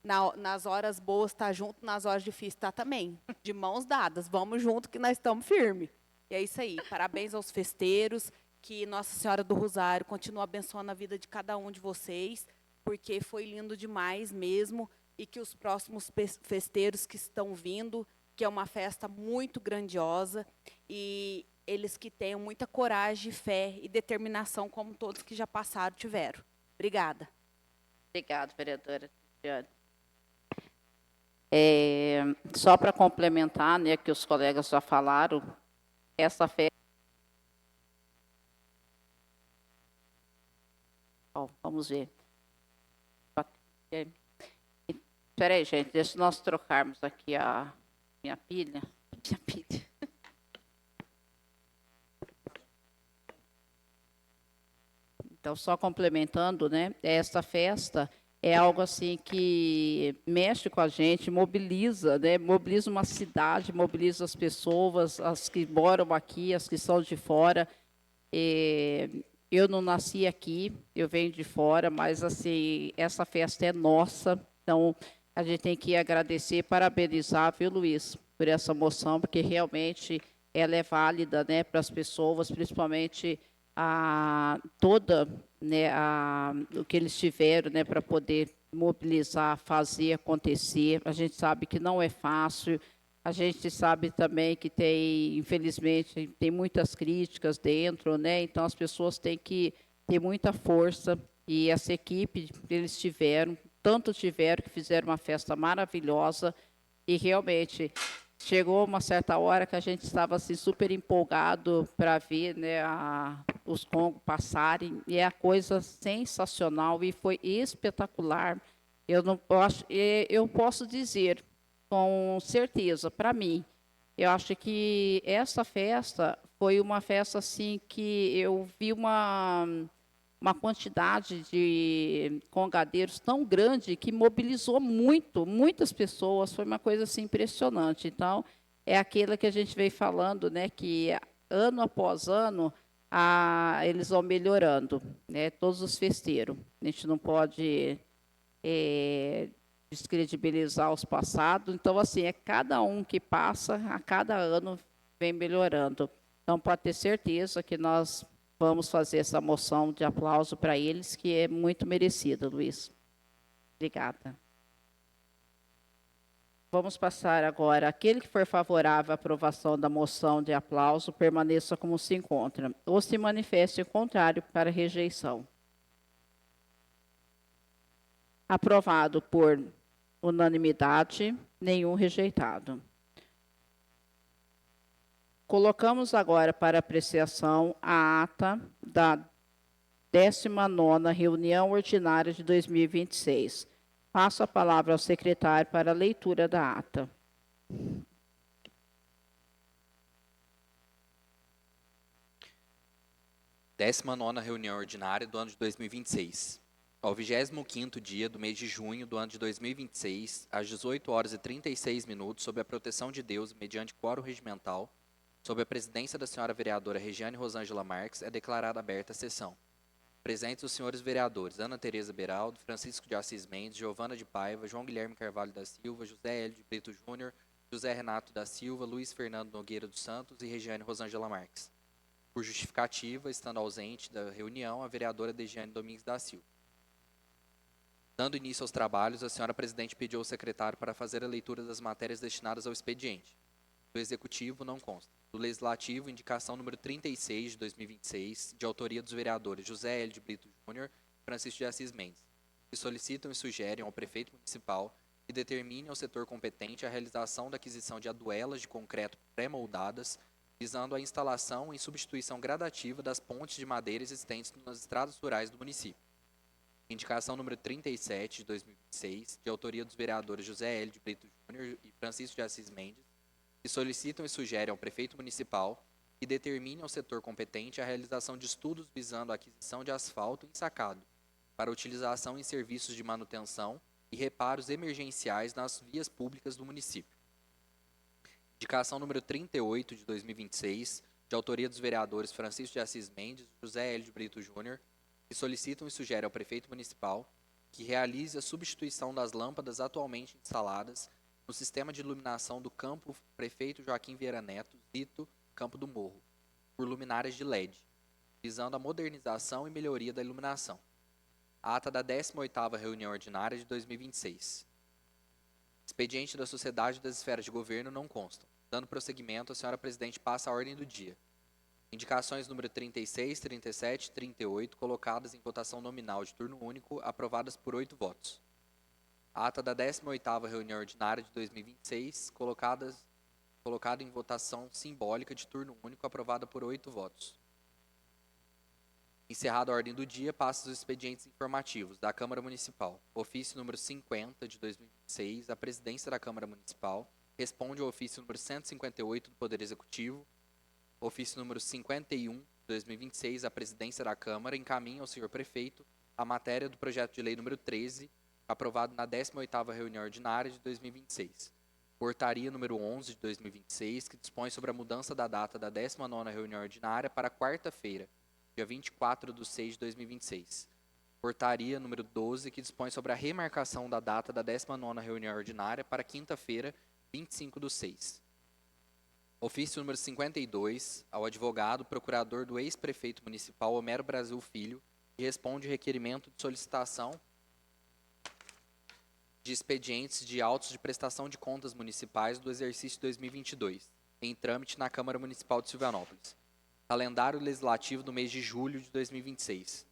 Speaker 8: nas horas boas, está junto, nas horas difíceis está também. De mãos dadas, vamos junto que nós estamos firmes. E é isso aí, parabéns aos festeiros, que Nossa Senhora do Rosário continue abençoando a vida de cada um de vocês, porque foi lindo demais mesmo, e que os próximos festeiros que estão vindo, que é uma festa muito grandiosa, e eles que tenham muita coragem, fé e determinação, como todos que já passaram tiveram. Obrigada.
Speaker 1: Obrigada, vereadora Cristiane. Só para complementar, né, que os colegas já falaram, essa festa. Vamos ver. Espera aí, gente, deixa nós trocarmos aqui a minha pilha. Minha pilha. Então, só complementando, né? Esta festa é algo assim que mexe com a gente, mobiliza, né? Mobiliza uma cidade, mobiliza as pessoas, as que moram aqui, as que são de fora. Eu não nasci aqui, eu venho de fora, mas assim, essa festa é nossa. Então, a gente tem que agradecer, parabenizar, viu, Luiz, por essa moção, porque realmente ela é válida, né, para as pessoas, principalmente toda, né, o que eles tiveram, né, para poder mobilizar, fazer acontecer. A gente sabe que não é fácil, a gente sabe também que tem, infelizmente, tem muitas críticas dentro, né, então as pessoas têm que ter muita força, e essa equipe, eles tiveram, tanto tiveram que fizeram uma festa maravilhosa, e realmente chegou uma certa hora que a gente estava assim, super empolgado para ver, né, os congos passarem, e é a coisa sensacional e foi espetacular. Eu posso dizer com certeza, para mim, eu acho que essa festa foi uma festa assim que eu vi uma quantidade de congadeiros tão grande que mobilizou muitas pessoas, foi uma coisa assim impressionante. Então, é aquilo que a gente veio falando, né, que ano após ano eles vão melhorando, né, todos os festeiros. A gente não pode descredibilizar os passados. Então, assim, é cada um que passa, a cada ano vem melhorando. Então, pode ter certeza que nós vamos fazer essa moção de aplauso para eles, que é muito merecida, Luiz. Obrigada. Vamos passar agora. Aquele que for favorável à aprovação da moção de aplauso, permaneça como se encontra, ou se manifeste contrário para rejeição. Aprovado por unanimidade, nenhum rejeitado. Colocamos agora para apreciação a ata da 19ª reunião ordinária de 2026. Passo a palavra ao secretário para a leitura da ata.
Speaker 4: Décima nona reunião ordinária do ano de 2026. Ao 25º dia do mês de junho do ano de 2026, às 18h36, sob a proteção de Deus e mediante quórum regimental, sob a presidência da senhora vereadora Regiane Rosângela Marques, é declarada aberta a sessão. Presentes os senhores vereadores Ana Tereza Beraldo, Francisco de Assis Mendes, Giovana de Paiva, João Guilherme Carvalho da Silva, José Hélio de Brito Júnior, José Renato da Silva, Luiz Fernando Nogueira dos Santos e Regiane Rosângela Marques. Por justificativa, estando ausente da reunião, a vereadora Degiane Domingues da Silva. Dando início aos trabalhos, a senhora presidente pediu ao secretário para fazer a leitura das matérias destinadas ao expediente. Do Executivo, não consta. Do Legislativo, indicação número 36 de 2026, de autoria dos vereadores José Hélio de Brito Júnior e Francisco de Assis Mendes, que solicitam e sugerem ao prefeito municipal que determine ao setor competente a realização da aquisição de aduelas de concreto pré-moldadas, visando a instalação e substituição gradativa das pontes de madeira existentes nas estradas rurais do município. Indicação número 37 de 2026, de autoria dos vereadores José Hélio de Brito Júnior e Francisco de Assis Mendes, que solicitam e sugerem ao prefeito municipal que determine ao setor competente a realização de estudos visando a aquisição de asfalto ensacado para utilização em serviços de manutenção e reparos emergenciais nas vias públicas do município. Indicação número 38 de 2026, de autoria dos vereadores Francisco de Assis Mendes e José Hélio de Brito Júnior, que solicitam e sugerem ao prefeito municipal que realize a substituição das lâmpadas atualmente instaladas no sistema de iluminação do campo Prefeito Joaquim Vieira Neto, Zito, Campo do Morro, por luminárias de LED, visando a modernização e melhoria da iluminação. A ata da 18ª reunião ordinária de 2026. Expediente da Sociedade das Esferas de Governo não constam. Dando prosseguimento, a senhora presidente passa a ordem do dia. Indicações número 36, 37 e 38, colocadas em votação nominal de turno único, aprovadas por 8 votos. Ata da 18ª reunião ordinária de 2026, colocada em votação simbólica de turno único, aprovada por 8 votos. Encerrada a ordem do dia, passa os expedientes informativos da Câmara Municipal. Ofício número 50 de 2026, a Presidência da Câmara Municipal responde ao ofício número 158 do Poder Executivo. Ofício número 51 de 2026, a Presidência da Câmara encaminha ao senhor prefeito a matéria do projeto de lei número 13, aprovado na 18ª reunião ordinária de 2026. Portaria número 11 de 2026, que dispõe sobre a mudança da data da 19ª reunião ordinária para quarta-feira, dia 24/6 de 2026. Portaria número 12, que dispõe sobre a remarcação da data da 19ª reunião ordinária para quinta-feira, 25/6. Ofício número 52, ao advogado, procurador do ex-prefeito municipal Homero Brasil Filho, que responde requerimento de solicitação de expedientes de autos de prestação de contas municipais do exercício 2022, em trâmite na Câmara Municipal de Silvanópolis. Calendário legislativo do mês de julho de 2026.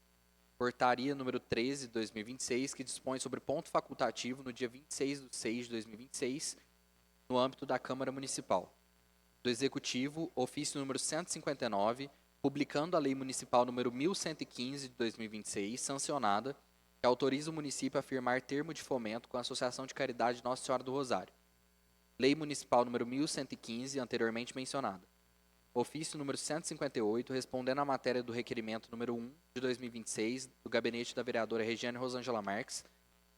Speaker 4: Portaria número 13 de 2026, que dispõe sobre ponto facultativo no dia 26/6 de 2026, no âmbito da Câmara Municipal. Do Executivo, ofício número 159, publicando a Lei Municipal número 1115 de 2026, sancionada, que autoriza o município a firmar termo de fomento com a Associação de Caridade Nossa Senhora do Rosário. Lei Municipal número 1115, anteriormente mencionada. Ofício número 158, respondendo à matéria do requerimento número 1 de 2026, do gabinete da vereadora Regiane Rosângela Marques,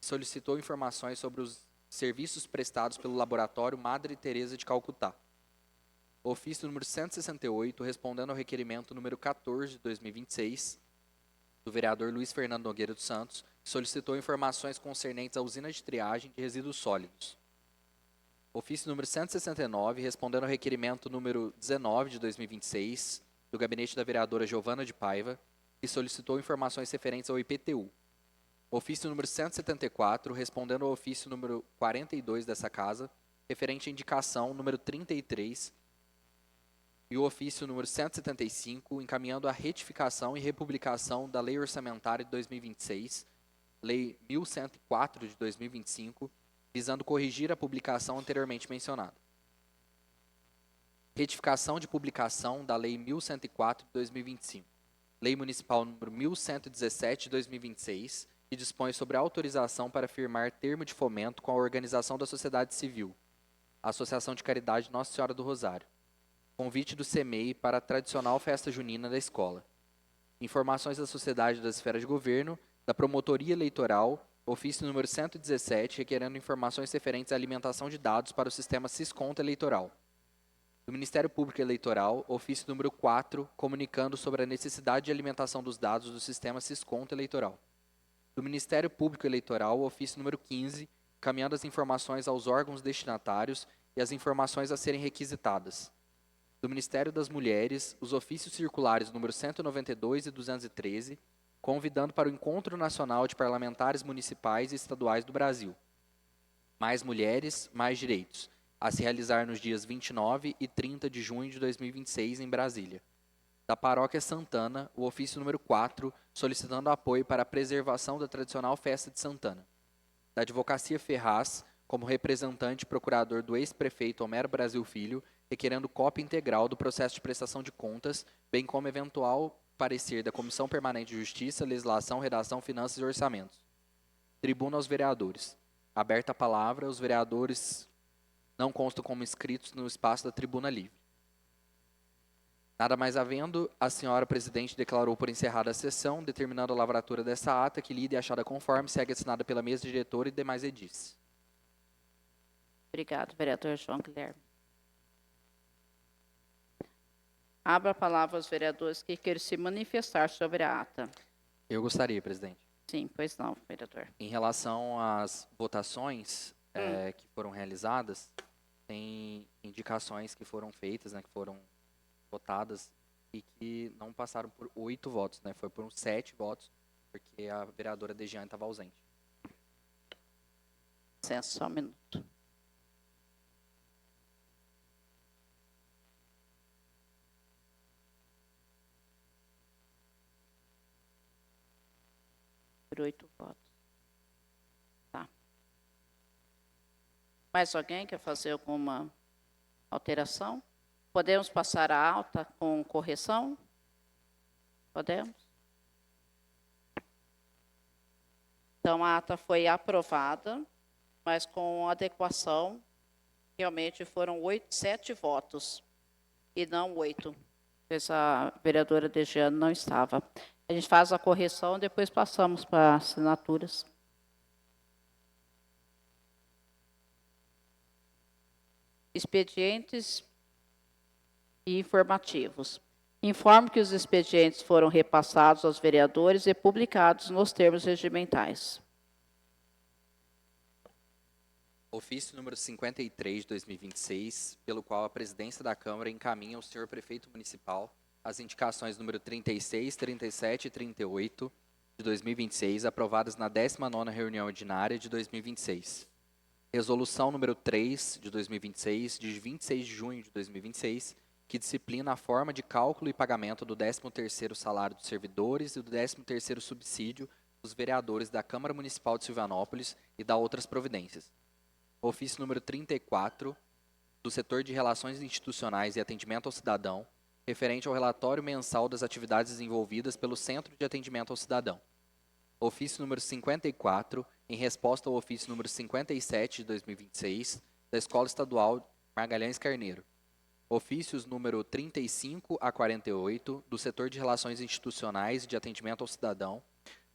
Speaker 4: que solicitou informações sobre os serviços prestados pelo Laboratório Madre Teresa de Calcutá. Ofício número 168, respondendo ao requerimento número 14 de 2026, do vereador Luiz Fernando Nogueira dos Santos, que solicitou informações concernentes à usina de triagem de resíduos sólidos. Ofício número 169, respondendo ao requerimento número 19 de 2026, do gabinete da vereadora Giovana de Paiva, que solicitou informações referentes ao IPTU. Ofício número 174, respondendo ao ofício número 42 dessa casa, referente à indicação número 33, e o ofício número 175, encaminhando a retificação e republicação da Lei Orçamentária de 2026, Lei 1104 de 2025, visando corrigir a publicação anteriormente mencionada. Retificação de publicação da Lei 1104 de 2025. Lei Municipal número 1117 de 2026, que dispõe sobre a autorização para firmar termo de fomento com a organização da sociedade civil, a Associação de Caridade Nossa Senhora do Rosário. Convite do CEMEI para a tradicional festa junina da escola. Informações da Sociedade das Esferas de Governo, da Promotoria Eleitoral, ofício número 117, requerendo informações referentes à alimentação de dados para o sistema Sisconta Eleitoral. Do Ministério Público Eleitoral, ofício número 4, comunicando sobre a necessidade de alimentação dos dados do sistema Sisconta Eleitoral. Do Ministério Público Eleitoral, ofício número 15, encaminhando as informações aos órgãos destinatários e as informações a serem requisitadas. Do Ministério das Mulheres, os ofícios circulares número 192 e 213, convidando para o Encontro Nacional de Parlamentares Municipais e Estaduais do Brasil. Mais Mulheres, Mais Direitos, a se realizar nos dias 29 e 30 de junho de 2026 em Brasília. Da Paróquia Santana, o ofício número 4, solicitando apoio para a preservação da tradicional festa de Santana. Da Advocacia Ferraz, como representante procurador do ex-prefeito Homero Brasil Filho, requerendo cópia integral do processo de prestação de contas, bem como eventual parecer da Comissão Permanente de Justiça, Legislação, Redação, Finanças e Orçamentos. Tribuna aos vereadores. Aberta a palavra, os vereadores não constam como inscritos no espaço da tribuna livre. Nada mais havendo, a senhora presidente declarou por encerrada a sessão, determinando a lavratura dessa ata, que lida e achada conforme, segue assinada pela mesa diretora e demais edis.
Speaker 1: Obrigado, vereador João Guilherme. Abro a palavra aos vereadores que queiram se manifestar sobre a ata.
Speaker 4: Eu gostaria, presidente.
Speaker 1: Sim, pois não, vereador.
Speaker 4: Em relação às votações que foram realizadas, tem indicações que foram feitas, que foram votadas e que não passaram por 8 votos, foi por 7 votos, porque a vereadora Degiane estava ausente.
Speaker 1: Licença, só um minuto. Por 8 votos. Tá. Mais alguém quer fazer alguma alteração? Podemos passar a ata com correção? Podemos? Então, a ata foi aprovada, mas com adequação, realmente foram 7 votos, e não 8. Essa vereadora Degiane não estava. A gente faz a correção, depois passamos para assinaturas. Expedientes e informativos. Informo que os expedientes foram repassados aos vereadores e publicados nos termos regimentais.
Speaker 4: Ofício número 53 de 2026, pelo qual a presidência da Câmara encaminha ao senhor prefeito municipal as indicações número 36, 37 e 38 de 2026, aprovadas na 19ª reunião ordinária de 2026. Resolução número 3 de 2026, de 26 de junho de 2026, que disciplina a forma de cálculo e pagamento do 13º salário dos servidores e do 13º subsídio dos vereadores da Câmara Municipal de Silvanópolis e da outras providências. Ofício número 34, do setor de Relações Institucionais e Atendimento ao Cidadão, referente ao relatório mensal das atividades desenvolvidas pelo Centro de Atendimento ao Cidadão. Ofício número 54, em resposta ao ofício número 57 de 2026, da Escola Estadual Magalhães Carneiro. Ofícios número 35 a 48, do setor de Relações Institucionais e de Atendimento ao Cidadão,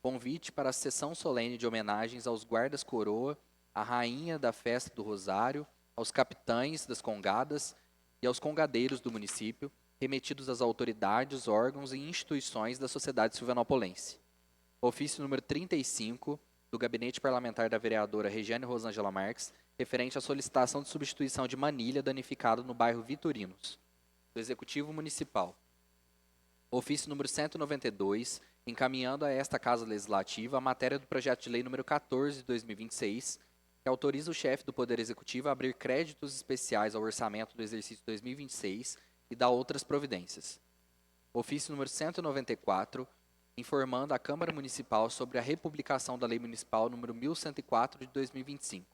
Speaker 4: convite para a sessão solene de homenagens aos guardas-coroa, à rainha da festa do Rosário, aos capitães das congadas e aos congadeiros do município, remetidos às autoridades, órgãos e instituições da sociedade silvanopolense. Ofício número 35, do Gabinete Parlamentar da vereadora Regiane Rosângela Marques, referente à solicitação de substituição de manilha danificada no bairro Vitorinos, do Executivo Municipal. Ofício número 192, encaminhando a esta Casa Legislativa a matéria do projeto de lei número 14 de 2026, que autoriza o chefe do Poder Executivo a abrir créditos especiais ao orçamento do exercício 2026 e dá outras providências. Ofício número 194, informando a Câmara Municipal sobre a republicação da Lei Municipal número 1104 de 2025.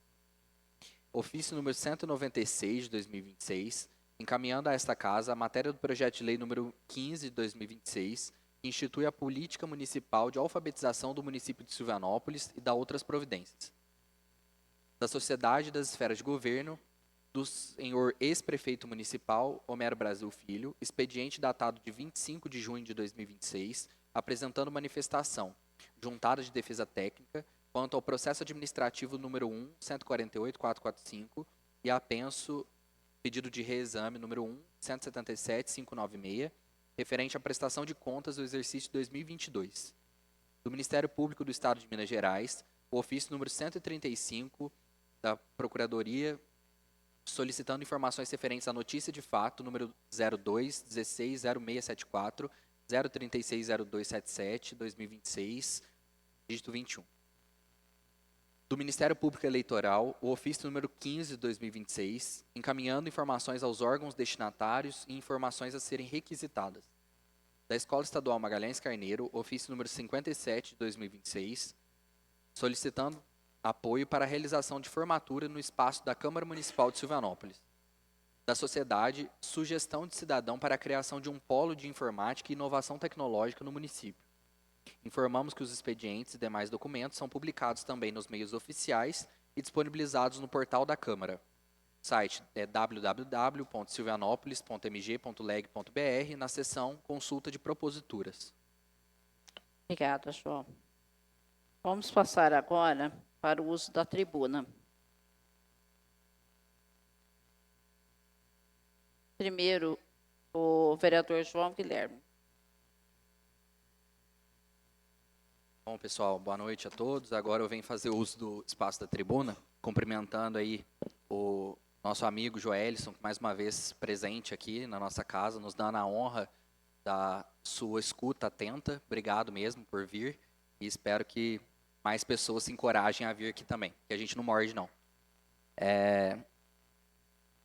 Speaker 4: Ofício número 196 de 2026, encaminhando a esta Casa a matéria do projeto de lei número 15 de 2026, que institui a política municipal de alfabetização do município de Silvanópolis e dá outras providências. Da Sociedade das Esferas de Governo, do senhor ex-prefeito municipal Homero Brasil Filho, expediente datado de 25 de junho de 2026, apresentando manifestação, juntada de defesa técnica, quanto ao processo administrativo número 1, 148.445, e apenso pedido de reexame número 1, 177.596, referente à prestação de contas do exercício 2022. Do Ministério Público do Estado de Minas Gerais, o ofício número 135 da Procuradoria, solicitando informações referentes à notícia de fato número 02-16-0674, 036-0277, 2026, dígito 21. Do Ministério Público Eleitoral, o ofício número 15 de 2026, encaminhando informações aos órgãos destinatários e informações a serem requisitadas. Da Escola Estadual Magalhães Carneiro, ofício número 57 de 2026, solicitando apoio para a realização de formatura no espaço da Câmara Municipal de Silvanópolis. Da Sociedade, sugestão de cidadão para a criação de um polo de informática e inovação tecnológica no município. Informamos que os expedientes e demais documentos são publicados também nos meios oficiais e disponibilizados no portal da Câmara. O site é www.silvanópolis.mg.leg.br, na seção Consulta de Proposituras.
Speaker 1: Obrigada, João. Vamos passar agora para o uso da tribuna. Primeiro, o vereador João Guilherme.
Speaker 4: Bom, pessoal, boa noite a todos. Agora eu venho fazer uso do espaço da tribuna, cumprimentando aí o nosso amigo Joelson, mais uma vez presente aqui na nossa casa, nos dando a honra da sua escuta atenta. Obrigado mesmo por vir e espero que mais pessoas se encorajem a vir aqui também, que a gente não morde, não.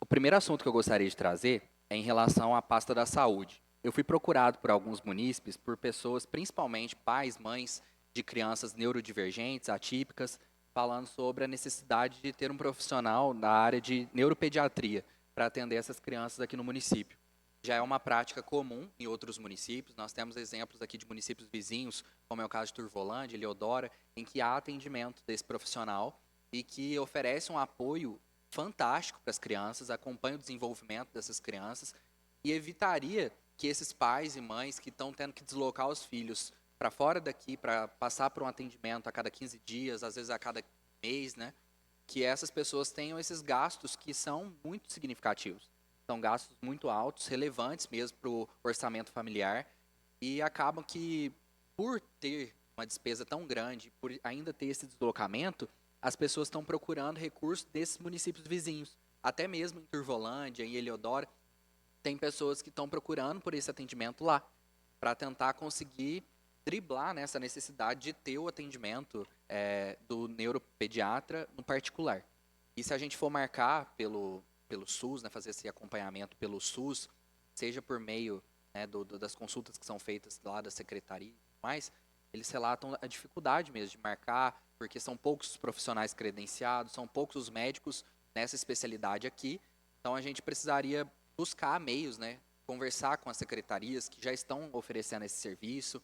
Speaker 4: O primeiro assunto que eu gostaria de trazer é em relação à pasta da saúde. Eu fui procurado por alguns munícipes, por pessoas, principalmente pais, mães, de crianças neurodivergentes, atípicas, falando sobre a necessidade de ter um profissional da área de neuropediatria para atender essas crianças aqui no município. Já é uma prática comum em outros municípios. Nós temos exemplos aqui de municípios vizinhos, como é o caso de Turvolândia, Eleodora, em que há atendimento desse profissional e que oferece um apoio fantástico para as crianças, acompanha o desenvolvimento dessas crianças e evitaria que esses pais e mães que estão tendo que deslocar os filhos para fora daqui, para passar por um atendimento a cada 15 dias, às vezes a cada mês, né, que essas pessoas tenham esses gastos que são muito significativos. São gastos muito altos, relevantes mesmo para o orçamento familiar, e acabam que, por ter uma despesa tão grande, por ainda ter esse deslocamento, as pessoas estão procurando recursos desses municípios vizinhos. Até mesmo em Turvolândia, em Eleodora, tem pessoas que estão procurando por esse atendimento lá, para tentar conseguir driblar nessa necessidade de ter o atendimento do neuropediatra no particular. E se a gente for marcar pelo SUS, né, fazer esse acompanhamento pelo SUS, seja por meio, né, das consultas que são feitas lá da secretaria e tudo mais, eles relatam a dificuldade mesmo de marcar, porque são poucos os profissionais credenciados, são poucos os médicos nessa especialidade aqui. Então a gente precisaria buscar meios, né, conversar com as secretarias que já estão oferecendo esse serviço,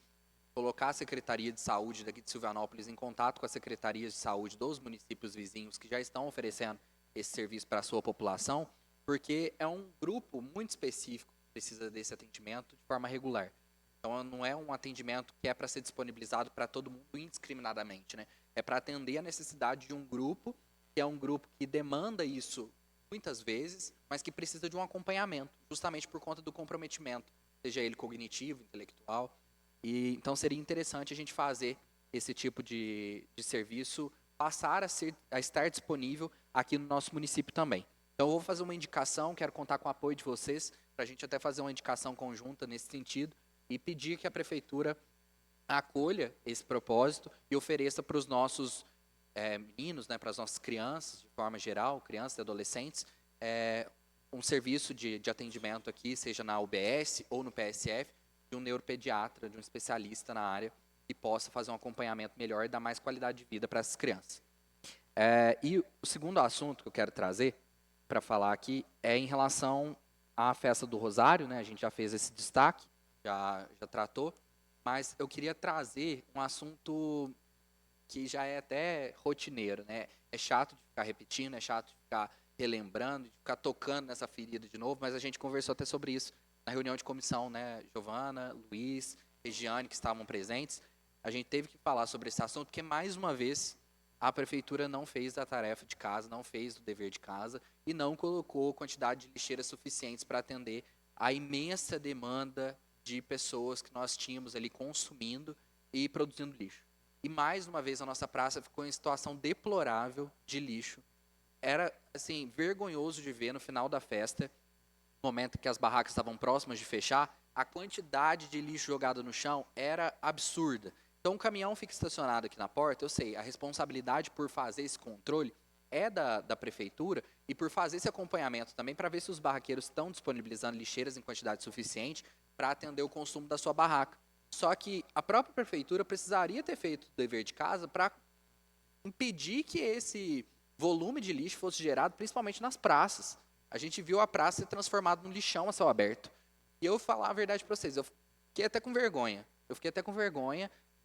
Speaker 4: colocar a Secretaria de Saúde daqui de Silvanópolis em contato com as secretarias de saúde dos municípios vizinhos que já estão oferecendo esse serviço para a sua população, porque é um grupo muito específico que precisa desse atendimento de forma regular. Então, não é um atendimento que é para ser disponibilizado para todo mundo indiscriminadamente, né? É para atender a necessidade de um grupo, que é um grupo que demanda isso muitas vezes, mas que precisa de um acompanhamento, justamente por conta do comprometimento, seja ele cognitivo, intelectual. E então seria interessante a gente fazer esse tipo de serviço passar a estar disponível aqui no nosso município também. Então eu vou fazer uma indicação, quero contar com o apoio de vocês, para a gente até fazer uma indicação conjunta nesse sentido e pedir que a prefeitura acolha esse propósito e ofereça para os nossos meninos, né, para as nossas crianças, de forma geral, crianças e adolescentes, um serviço de atendimento aqui, seja na UBS ou no PSF, de um neuropediatra, de um especialista na área, que possa fazer um acompanhamento melhor e dar mais qualidade de vida para essas crianças. E o segundo assunto que eu quero trazer para falar aqui é em relação à festa do Rosário, né? A gente já fez esse destaque, já tratou, mas eu queria trazer um assunto que já é até rotineiro, né? É chato de ficar repetindo, é chato de ficar relembrando, de ficar tocando nessa ferida de novo, mas a gente conversou até sobre isso na reunião de comissão, né? Giovana, Luiz, Regiane, que estavam presentes, a gente teve que falar sobre esse assunto, porque, mais uma vez, a prefeitura não fez a tarefa de casa, não fez o dever de casa e não colocou quantidade de lixeiras suficientes para atender a imensa demanda de pessoas que nós tínhamos ali consumindo e produzindo lixo. E, mais uma vez, a nossa praça ficou em situação deplorável de lixo. Era, assim, vergonhoso de ver no final da festa, no momento que as barracas estavam próximas de fechar, a quantidade de lixo jogado no chão era absurda. Então, o caminhão fica estacionado aqui na porta, eu sei, a responsabilidade por fazer esse controle é da prefeitura e por fazer esse acompanhamento também para ver se os barraqueiros estão disponibilizando lixeiras em quantidade suficiente para atender o consumo da sua barraca. Só que a própria prefeitura precisaria ter feito o dever de casa para impedir que esse volume de lixo fosse gerado, principalmente nas praças. A gente viu a praça ser transformada num lixão a céu aberto. E eu vou falar a verdade para vocês, eu fiquei até com vergonha.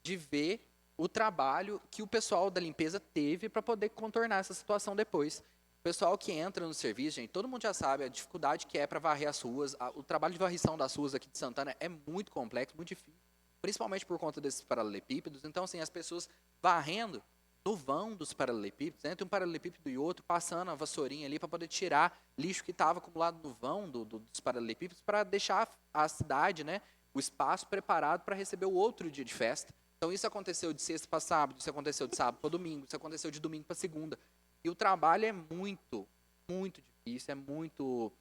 Speaker 4: De ver o trabalho que o pessoal da limpeza teve para poder contornar essa situação depois. O pessoal que entra no serviço, gente, todo mundo já sabe a dificuldade que é para varrer as ruas. O trabalho de varrição das ruas aqui de Santana é muito complexo, muito difícil, principalmente por conta desses paralelepípedos. Então, assim, as pessoas varrendo no vão dos paralelepípedos, entre um paralelepípedo e outro, passando a vassourinha ali para poder tirar lixo que estava acumulado no vão dos paralelepípedos para deixar a cidade, né, o espaço preparado para receber o outro dia de festa. Então, isso aconteceu de sexta para sábado, isso aconteceu de sábado para domingo, isso aconteceu de domingo para segunda. E o trabalho é muito, muito difícil, é muito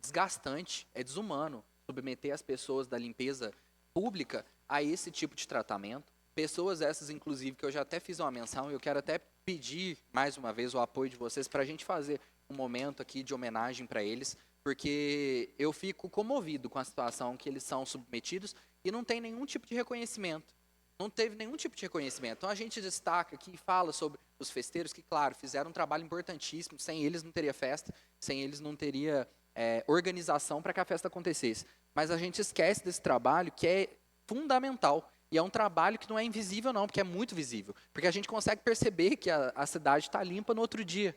Speaker 4: desgastante, é desumano submeter as pessoas da limpeza pública a esse tipo de tratamento. Pessoas essas, inclusive, que eu já até fiz uma menção, e eu quero até pedir, mais uma vez, o apoio de vocês para a gente fazer um momento aqui de homenagem para eles, porque eu fico comovido com a situação que eles são submetidos e não tem nenhum tipo de reconhecimento. não teve nenhum tipo de reconhecimento. Então a gente destaca aqui e fala sobre os festeiros que, claro, fizeram um trabalho importantíssimo. Sem eles não teria festa, sem eles não teria organização para que a festa acontecesse. Mas a gente esquece desse trabalho que é fundamental. E é um trabalho que não é invisível, não, porque é muito visível. Porque a gente consegue perceber que a cidade está limpa no outro dia.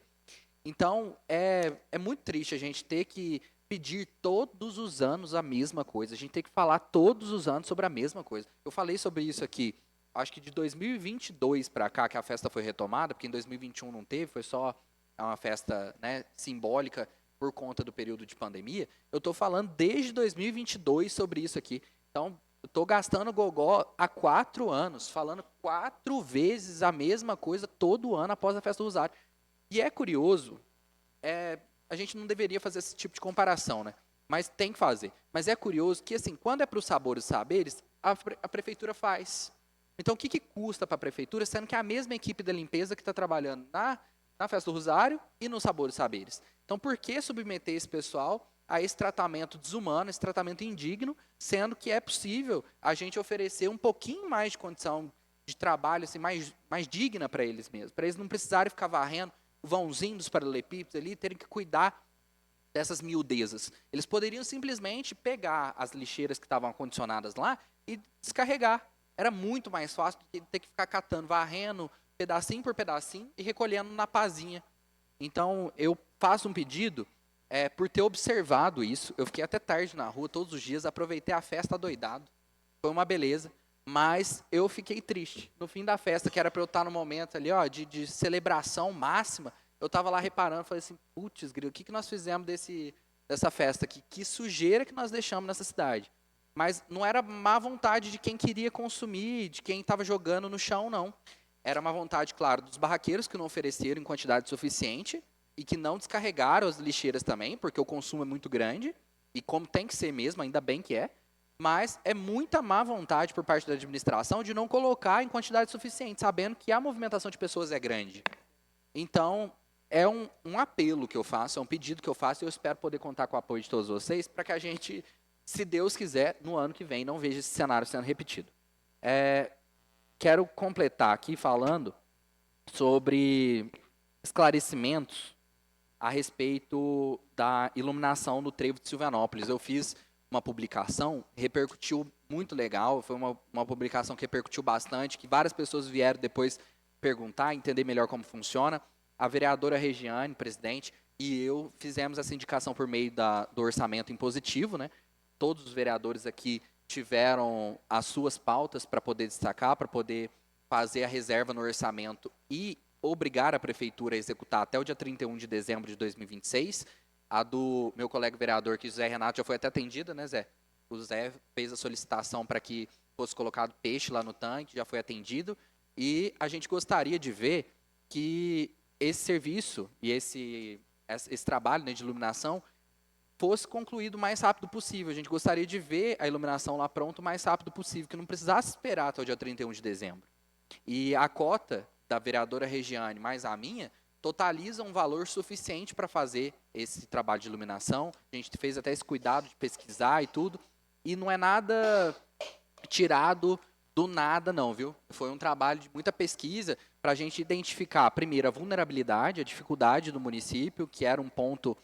Speaker 4: Então, é muito triste a gente ter que pedir todos os anos a mesma coisa. A gente tem que falar todos os anos sobre a mesma coisa. Eu falei sobre isso aqui, acho que de 2022 para cá, que a festa foi retomada, porque em 2021 não teve, foi só uma festa, né, simbólica por conta do período de pandemia. Eu estou falando desde 2022 sobre isso aqui. Então, eu estou gastando gogó há 4 anos, falando 4 vezes a mesma coisa todo ano após a festa do Rosário. E é curioso, a gente não deveria fazer esse tipo de comparação, né? Mas tem que fazer. Mas é curioso que, assim, quando é para os sabores e saberes, a prefeitura faz. Então, o que custa para a prefeitura, sendo que é a mesma equipe da limpeza que está trabalhando na festa do Rosário e nos sabores e saberes? Então, por que submeter esse pessoal a esse tratamento desumano, esse tratamento indigno, sendo que é possível a gente oferecer um pouquinho mais de condição de trabalho, assim, mais digna para eles mesmos, para eles não precisarem ficar varrendo o vãozinho dos paralelepípedos ali, terem que cuidar dessas miudezas. Eles poderiam simplesmente pegar as lixeiras que estavam acondicionadas lá e descarregar. Era muito mais fácil do que ter que ficar catando, varrendo, pedacinho por pedacinho e recolhendo na pazinha. Então, eu faço um pedido por ter observado isso. Eu fiquei até tarde na rua, todos os dias, aproveitei a festa adoidado. Foi uma beleza. Mas eu fiquei triste. No fim da festa, que era para eu estar no momento ali, ó, de celebração máxima, eu estava lá reparando, falei assim, putz, grilo, o que nós fizemos dessa festa aqui? Que sujeira que nós deixamos nessa cidade. Mas não era má vontade de quem queria consumir, de quem estava jogando no chão, não. Era má vontade, claro, dos barraqueiros que não ofereceram em quantidade suficiente e que não descarregaram as lixeiras também, porque o consumo é muito grande, e como tem que ser mesmo, ainda bem que é. Mas é muita má vontade por parte da administração de não colocar em quantidade suficiente, sabendo que a movimentação de pessoas é grande. Então, é um apelo que eu faço, é um pedido que eu faço, e eu espero poder contar com o apoio de todos vocês, para que a gente, se Deus quiser, no ano que vem, não veja esse cenário sendo repetido. Quero completar aqui falando sobre esclarecimentos a respeito da iluminação no trevo de Silvanópolis. Eu fiz uma publicação, repercutiu muito legal, foi uma publicação que repercutiu bastante, que várias pessoas vieram depois perguntar, entender melhor como funciona. A vereadora Regiane, presidente, e eu fizemos essa indicação por meio do orçamento impositivo, né? Todos os vereadores aqui tiveram as suas pautas para poder destacar, para poder fazer a reserva no orçamento e obrigar a prefeitura a executar até o dia 31 de dezembro de 2026. A do meu colega vereador, que Zé Renato, já foi até atendida, né, Zé? O Zé fez a solicitação para que fosse colocado peixe lá no tanque, já foi atendido. E a gente gostaria de ver que esse serviço e esse trabalho, né, de iluminação fosse concluído o mais rápido possível. A gente gostaria de ver a iluminação lá pronta o mais rápido possível, que não precisasse esperar até o dia 31 de dezembro. E a cota da vereadora Regiane mais a minha totaliza um valor suficiente para fazer esse trabalho de iluminação. A gente fez até esse cuidado de pesquisar e tudo. E não é nada tirado do nada, não, viu? Foi um trabalho de muita pesquisa para a gente identificar, primeiro, a vulnerabilidade, a dificuldade do município, que era um ponto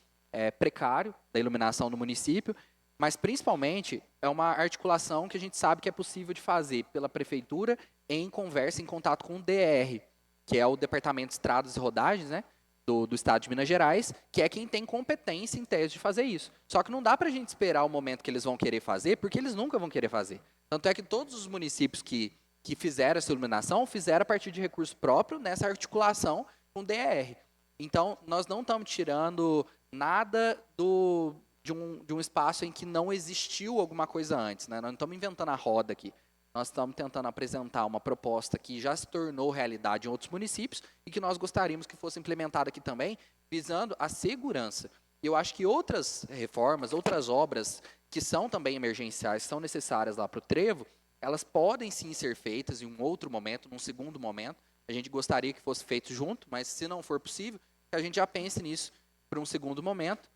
Speaker 4: precário da iluminação do município, mas, principalmente, é uma articulação que a gente sabe que é possível de fazer pela prefeitura em conversa, em contato com o DR, que é o Departamento de Estradas e Rodagens, né, do Estado de Minas Gerais, que é quem tem competência em tese de fazer isso. Só que não dá para a gente esperar o momento que eles vão querer fazer, porque eles nunca vão querer fazer. Tanto é que todos os municípios que fizeram essa iluminação fizeram a partir de recurso próprio nessa articulação com o DR. Então, nós não estamos tirando nada de um espaço em que não existiu alguma coisa antes, né? Nós não estamos inventando a roda aqui. Nós estamos tentando apresentar uma proposta que já se tornou realidade em outros municípios e que nós gostaríamos que fosse implementada aqui também, visando a segurança. Eu acho que outras reformas, outras obras que são também emergenciais, são necessárias lá para o trevo, elas podem sim ser feitas em um outro momento, num segundo momento. A gente gostaria que fosse feito junto, mas se não for possível, que a gente já pense nisso para um segundo momento,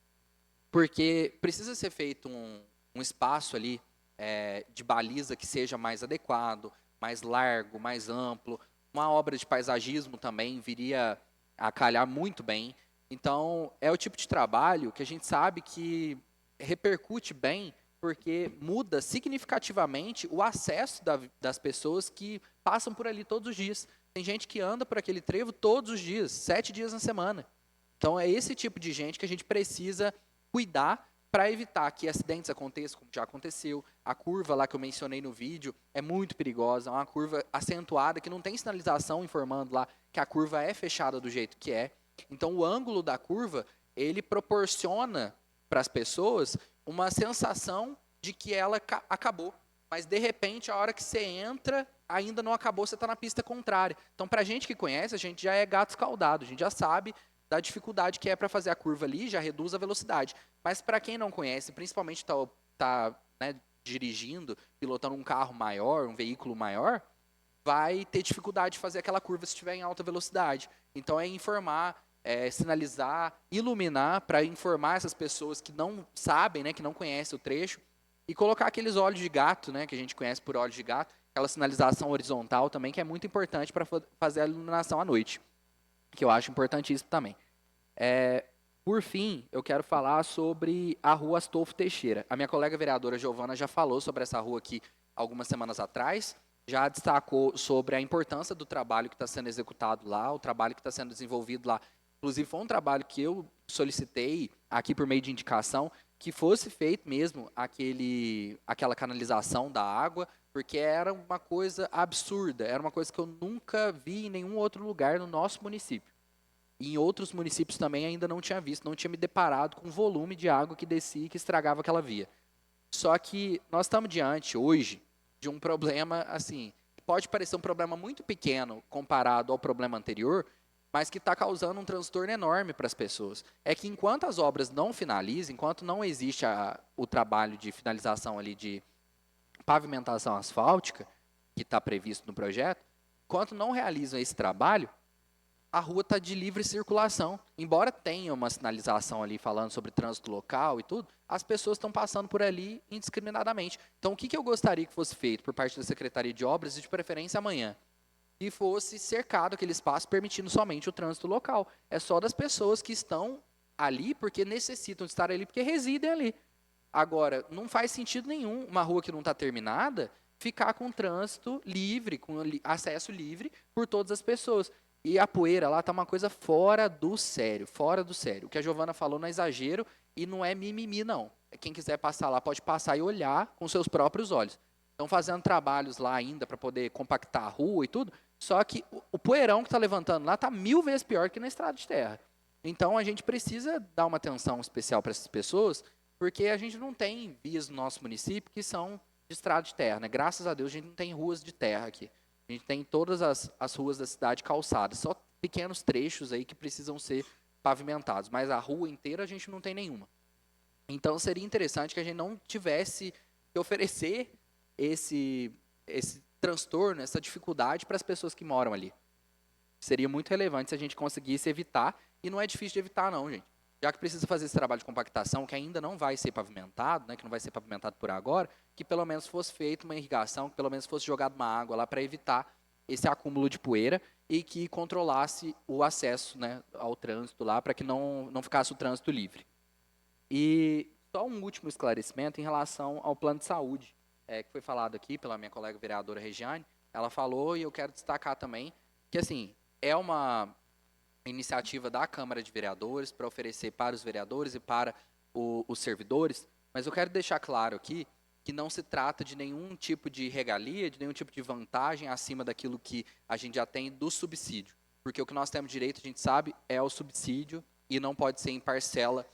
Speaker 4: porque precisa ser feito um espaço ali de baliza que seja mais adequado, mais largo, mais amplo. Uma obra de paisagismo também viria a calhar muito bem. Então, é o tipo de trabalho que a gente sabe que repercute bem, porque muda significativamente o acesso das pessoas que passam por ali todos os dias. Tem gente que anda por aquele trevo todos os dias, 7 dias na semana. Então, é esse tipo de gente que a gente precisa cuidar para evitar que acidentes aconteçam, como já aconteceu. A curva lá que eu mencionei no vídeo é muito perigosa, é uma curva acentuada, que não tem sinalização informando lá que a curva é fechada do jeito que é. Então, o ângulo da curva, ele proporciona para as pessoas uma sensação de que ela acabou. Mas, de repente, a hora que você entra, ainda não acabou, você está na pista contrária. Então, para a gente que conhece, a gente já é gato escaldado, a gente já sabe da dificuldade que é para fazer a curva ali, já reduz a velocidade. Mas para quem não conhece, principalmente está dirigindo, pilotando um carro maior, um veículo maior, vai ter dificuldade de fazer aquela curva se estiver em alta velocidade. Então é informar, sinalizar, iluminar para informar essas pessoas que não sabem, né, que não conhecem o trecho, e colocar aqueles olhos de gato, né, que a gente conhece por olhos de gato, aquela sinalização horizontal também, que é muito importante para fazer a iluminação à noite, que eu acho importantíssimo também. Por fim, eu quero falar sobre a rua Astolfo Teixeira. A minha colega vereadora Giovana já falou sobre essa rua aqui algumas semanas atrás, já destacou sobre a importância do trabalho que está sendo executado lá, o trabalho que está sendo desenvolvido lá. Inclusive, foi um trabalho que eu solicitei aqui por meio de indicação, que fosse feito mesmo aquela canalização da água, porque era uma coisa absurda, era uma coisa que eu nunca vi em nenhum outro lugar no nosso município. E em outros municípios também ainda não tinha visto, não tinha me deparado com o volume de água que descia e que estragava aquela via. Só que nós estamos diante, hoje, de um problema, assim, pode parecer um problema muito pequeno comparado ao problema anterior, mas que está causando um transtorno enorme para as pessoas. É que enquanto as obras não finalizam, enquanto não existe o trabalho de finalização ali de pavimentação asfáltica, que está previsto no projeto, enquanto não realizam esse trabalho, a rua está de livre circulação. Embora tenha uma sinalização ali falando sobre trânsito local e tudo, as pessoas estão passando por ali indiscriminadamente. Então, o que eu gostaria que fosse feito por parte da Secretaria de Obras, e de preferência amanhã? Que fosse cercado aquele espaço permitindo somente o trânsito local. É só das pessoas que estão ali porque necessitam estar ali, porque residem ali. Agora, não faz sentido nenhum uma rua que não está terminada ficar com trânsito livre, com acesso livre por todas as pessoas. E a poeira lá está uma coisa fora do sério, fora do sério. O que a Giovana falou não é exagero e não é mimimi, não. Quem quiser passar lá pode passar e olhar com seus próprios olhos. Estão fazendo trabalhos lá ainda para poder compactar a rua e tudo, só que o poeirão que está levantando lá está 1000 vezes pior que na estrada de terra. Então, a gente precisa dar uma atenção especial para essas pessoas, porque a gente não tem vias no nosso município que são de estrada de terra, né? Graças a Deus, a gente não tem ruas de terra aqui. A gente tem todas as ruas da cidade calçadas, só pequenos trechos aí que precisam ser pavimentados, mas a rua inteira a gente não tem nenhuma. Então, seria interessante que a gente não tivesse que oferecer esse transtorno, essa dificuldade para as pessoas que moram ali. Seria muito relevante se a gente conseguisse evitar, e não é difícil de evitar não, gente. Já que precisa fazer esse trabalho de compactação, que ainda não vai ser pavimentado, né, que não vai ser pavimentado por agora, que pelo menos fosse feita uma irrigação, que pelo menos fosse jogada uma água lá para evitar esse acúmulo de poeira e que controlasse o acesso, né, ao trânsito lá, para que não ficasse o trânsito livre. E só um último esclarecimento em relação ao plano de saúde, que foi falado aqui pela minha colega vereadora Regiane. Ela falou, e eu quero destacar também, que assim, é uma iniciativa da Câmara de Vereadores para oferecer para os vereadores e para os servidores, mas eu quero deixar claro aqui que não se trata de nenhum tipo de regalia, de nenhum tipo de vantagem acima daquilo que a gente já tem do subsídio, porque o que nós temos direito, a gente sabe, é o subsídio e não pode ser em parcela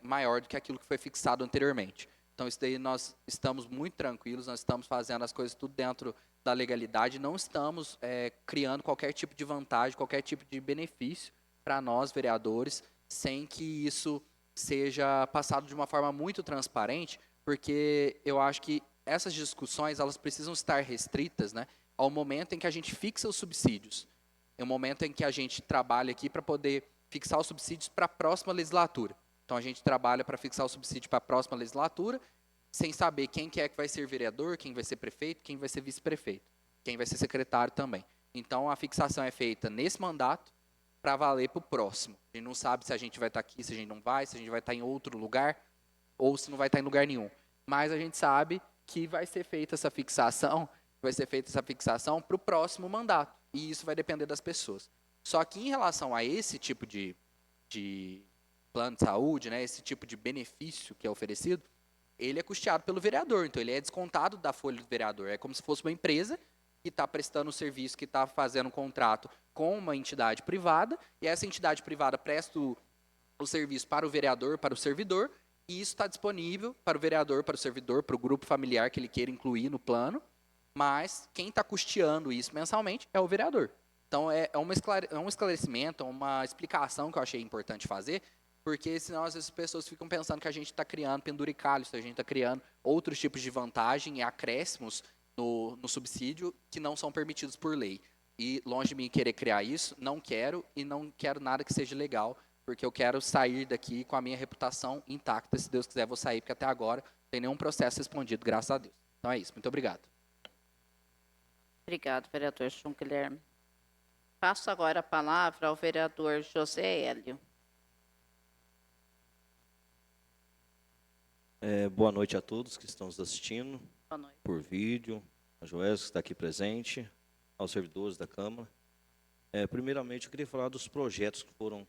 Speaker 4: maior do que aquilo que foi fixado anteriormente. Então, isso daí nós estamos muito tranquilos, nós estamos fazendo as coisas tudo dentro da legalidade, não estamos criando qualquer tipo de vantagem, qualquer tipo de benefício para nós, vereadores, sem que isso seja passado de uma forma muito transparente, porque eu acho que essas discussões elas precisam estar restritas, né, ao momento em que a gente fixa os subsídios. É o momento em que a gente trabalha aqui para poder fixar os subsídios para a próxima legislatura. Então, a gente trabalha para fixar o subsídio para a próxima legislatura, sem saber quem que é que vai ser vereador, quem vai ser prefeito, quem vai ser vice-prefeito. quem vai ser secretário também. Então, a fixação é feita nesse mandato para valer para o próximo. A gente não sabe se a gente vai estar aqui, se a gente não vai, se a gente vai estar em outro lugar, ou se não vai estar em lugar nenhum. Mas a gente sabe que vai ser feita essa fixação para o próximo mandato. E isso vai depender das pessoas. Só que em relação a esse tipo de plano de saúde, né, esse tipo de benefício que é oferecido, ele é custeado pelo vereador. Então, ele é descontado da folha do vereador. É como se fosse uma empresa que está prestando o serviço, que está fazendo um contrato com uma entidade privada, e essa entidade privada presta o serviço para o vereador, para o servidor, e isso está disponível para o vereador, para o servidor, para o grupo familiar que ele queira incluir no plano, mas quem está custeando isso mensalmente é o vereador. Então, é um esclarecimento, uma explicação que eu achei importante fazer, porque senão às vezes as pessoas ficam pensando que a gente está criando penduricalhos, que a gente está criando outros tipos de vantagem e acréscimos no subsídio que não são permitidos por lei. E longe de mim querer criar isso, não quero e não quero nada que seja legal, porque eu quero sair daqui com a minha reputação intacta. Se Deus quiser, vou sair, porque até agora não tem nenhum processo respondido, graças a Deus. Então é isso. Muito obrigado.
Speaker 1: Obrigado, vereador João Guilherme. Passo agora a palavra ao vereador José Hélio.
Speaker 6: Boa noite a todos que estão nos assistindo
Speaker 1: Boa noite.
Speaker 6: por vídeo, a Joés que está aqui presente, aos servidores da Câmara. Primeiramente, eu queria falar dos projetos que foram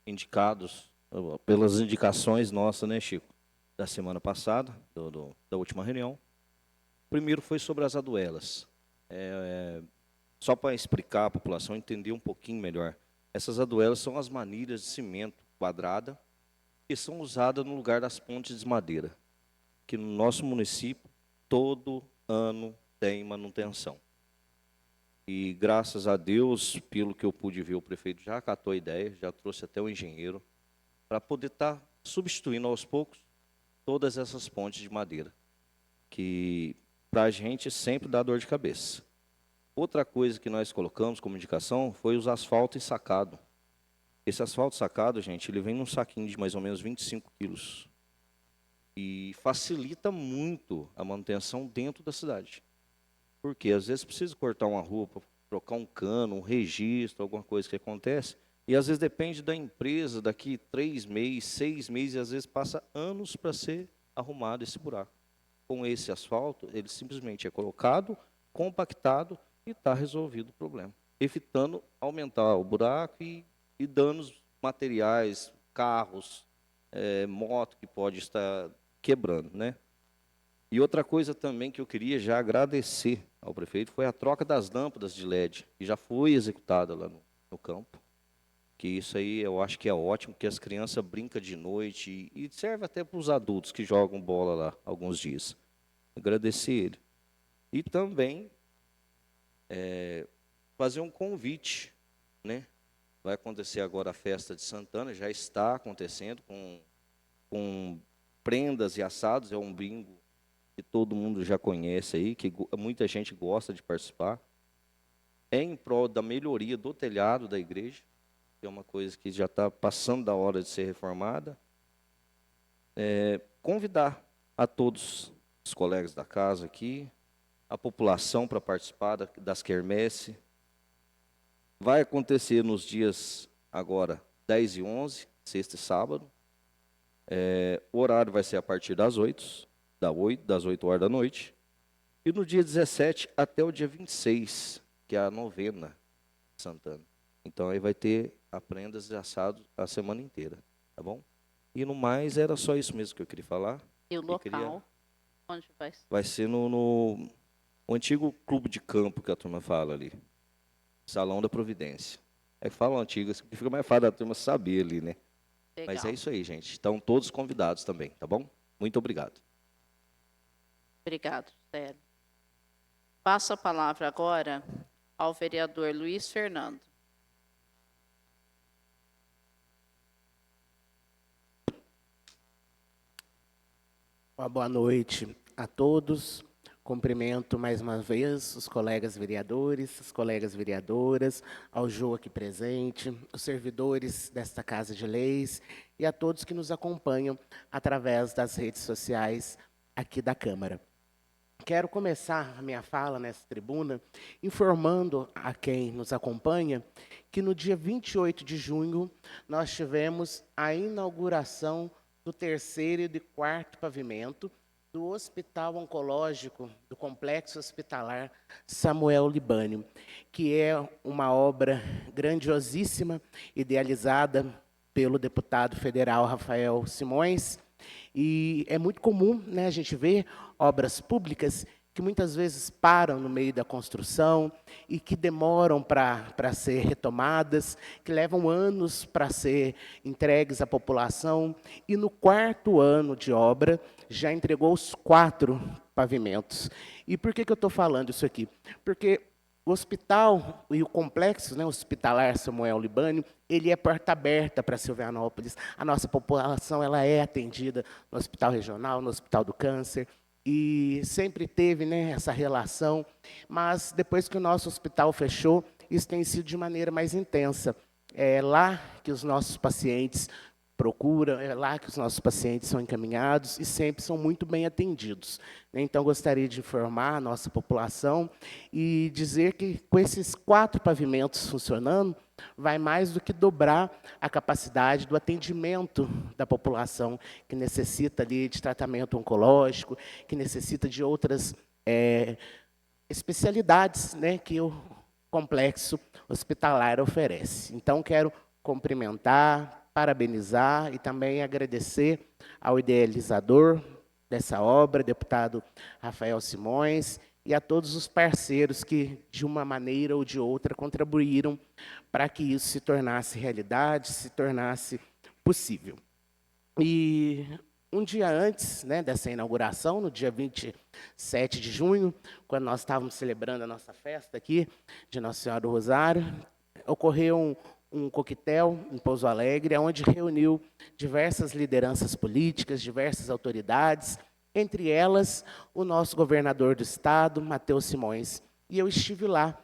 Speaker 6: indicados, pelas indicações nossas, né, Chico, da semana passada, da última reunião. O primeiro foi sobre as aduelas. Só para explicar a população, entender um pouquinho melhor. Essas aduelas são as manilhas de cimento quadrada que são usadas no lugar das pontes de madeira, que no nosso município, todo ano tem manutenção. E graças a Deus, pelo que eu pude ver, o prefeito já acatou a ideia, já trouxe até o engenheiro, para poder estar substituindo aos poucos todas essas pontes de madeira, que para a gente sempre dá dor de cabeça. Outra coisa que nós colocamos como indicação foi os asfaltos sacados. Esse asfalto sacado, gente, ele vem num saquinho de mais ou menos 25 quilos. E facilita muito a manutenção dentro da cidade. Porque às vezes precisa cortar uma rua para trocar um cano, um registro, alguma coisa que acontece. E às vezes depende da empresa, daqui 3 meses, 6 meses, e às vezes passa anos para ser arrumado esse buraco. Com esse asfalto, ele simplesmente é colocado, compactado e está resolvido o problema. Evitando aumentar o buraco e danos materiais, carros, moto que pode estar quebrando, né? E outra coisa também que eu queria já agradecer ao prefeito foi a troca das lâmpadas de LED, que já foi executada lá no campo. Que isso aí eu acho que é ótimo, porque as crianças brincam de noite e serve até para os adultos que jogam bola lá alguns dias. Agradecer ele. E também fazer um convite, né? Vai acontecer agora a festa de Santana, já está acontecendo com prendas e assados, é um bingo que todo mundo já conhece aí, que muita gente gosta de participar. É em prol da melhoria do telhado da igreja, que é uma coisa que já está passando da hora de ser reformada. Convidar a todos os colegas da casa aqui, a população para participar das quermesse. Vai acontecer nos dias agora 10 e 11, sexta e sábado. O horário vai ser a partir das 8 horas da noite. E no dia 17 até o dia 26, que é a novena de Santana. Então aí vai ter prendas e assados a semana inteira, tá bom? E no mais era só isso mesmo que eu queria falar.
Speaker 1: E o local? Onde vai ser?
Speaker 6: Vai ser no antigo clube de campo que a turma fala ali. Salão da Providência. É que fala antigo, fica mais fácil da turma saber ali, né?
Speaker 1: Legal.
Speaker 6: Mas é isso aí, gente. Estão todos convidados também, tá bom? Muito obrigado.
Speaker 1: Obrigado, José. Passo a palavra agora ao vereador Luiz Fernando.
Speaker 3: Uma boa noite a todos. Cumprimento mais uma vez os colegas vereadores, as colegas vereadoras, ao Jô aqui presente, os servidores desta Casa de Leis e a todos que nos acompanham através das redes sociais aqui da Câmara. quero começar a minha fala nessa tribuna informando a quem nos acompanha que no dia 28 de junho nós tivemos a inauguração do 3º e do 4º pavimento do Hospital Oncológico do Complexo Hospitalar Samuel Libânio, que é uma obra grandiosíssima, idealizada pelo deputado federal Rafael Simões. E é muito comum, né, a gente ver obras públicas que muitas vezes param no meio da construção e que demoram para ser retomadas, que levam anos para ser entregues à população. E no 4º ano de obra, já entregou os 4 pavimentos. E por que eu estou falando isso aqui? Porque o hospital e o complexo, né, hospitalar Samuel Libânio, ele é porta aberta para Silvianópolis. A nossa população ela é atendida no Hospital Regional, no Hospital do Câncer, e sempre teve, né, essa relação. Mas depois que o nosso hospital fechou, isso tem sido de maneira mais intensa. É lá que os nossos pacientes procuram, é lá que os nossos pacientes são encaminhados e sempre são muito bem atendidos. Então, gostaria de informar a nossa população e dizer que, com esses 4 pavimentos funcionando, vai mais do que dobrar a capacidade do atendimento da população que necessita ali de tratamento oncológico, que necessita de outras especialidades, né, que o complexo hospitalar oferece. Então, quero cumprimentar, parabenizar e também agradecer ao idealizador dessa obra, deputado Rafael Simões, e a todos os parceiros que, de uma maneira ou de outra, contribuíram para que isso se tornasse realidade, se tornasse possível. E um dia antes, né, dessa inauguração, no dia 27 de junho, quando nós estávamos celebrando a nossa festa aqui, de Nossa Senhora do Rosário, ocorreu um coquetel em Pouso Alegre, onde reuniu diversas lideranças políticas, diversas autoridades, entre elas o nosso governador do estado, Matheus Simões. E eu estive lá,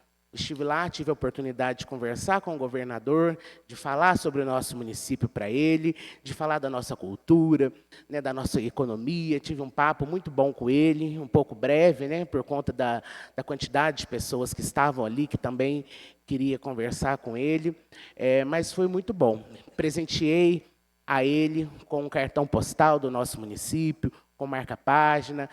Speaker 3: tive a oportunidade de conversar com o governador, de falar sobre o nosso município para ele, de falar da nossa cultura, né, da nossa economia. Tive um papo muito bom com ele, um pouco breve, né, por conta da quantidade de pessoas que estavam ali, que também queria conversar com ele, mas foi muito bom. Presenteei a ele com um cartão postal do nosso município, com marca-página,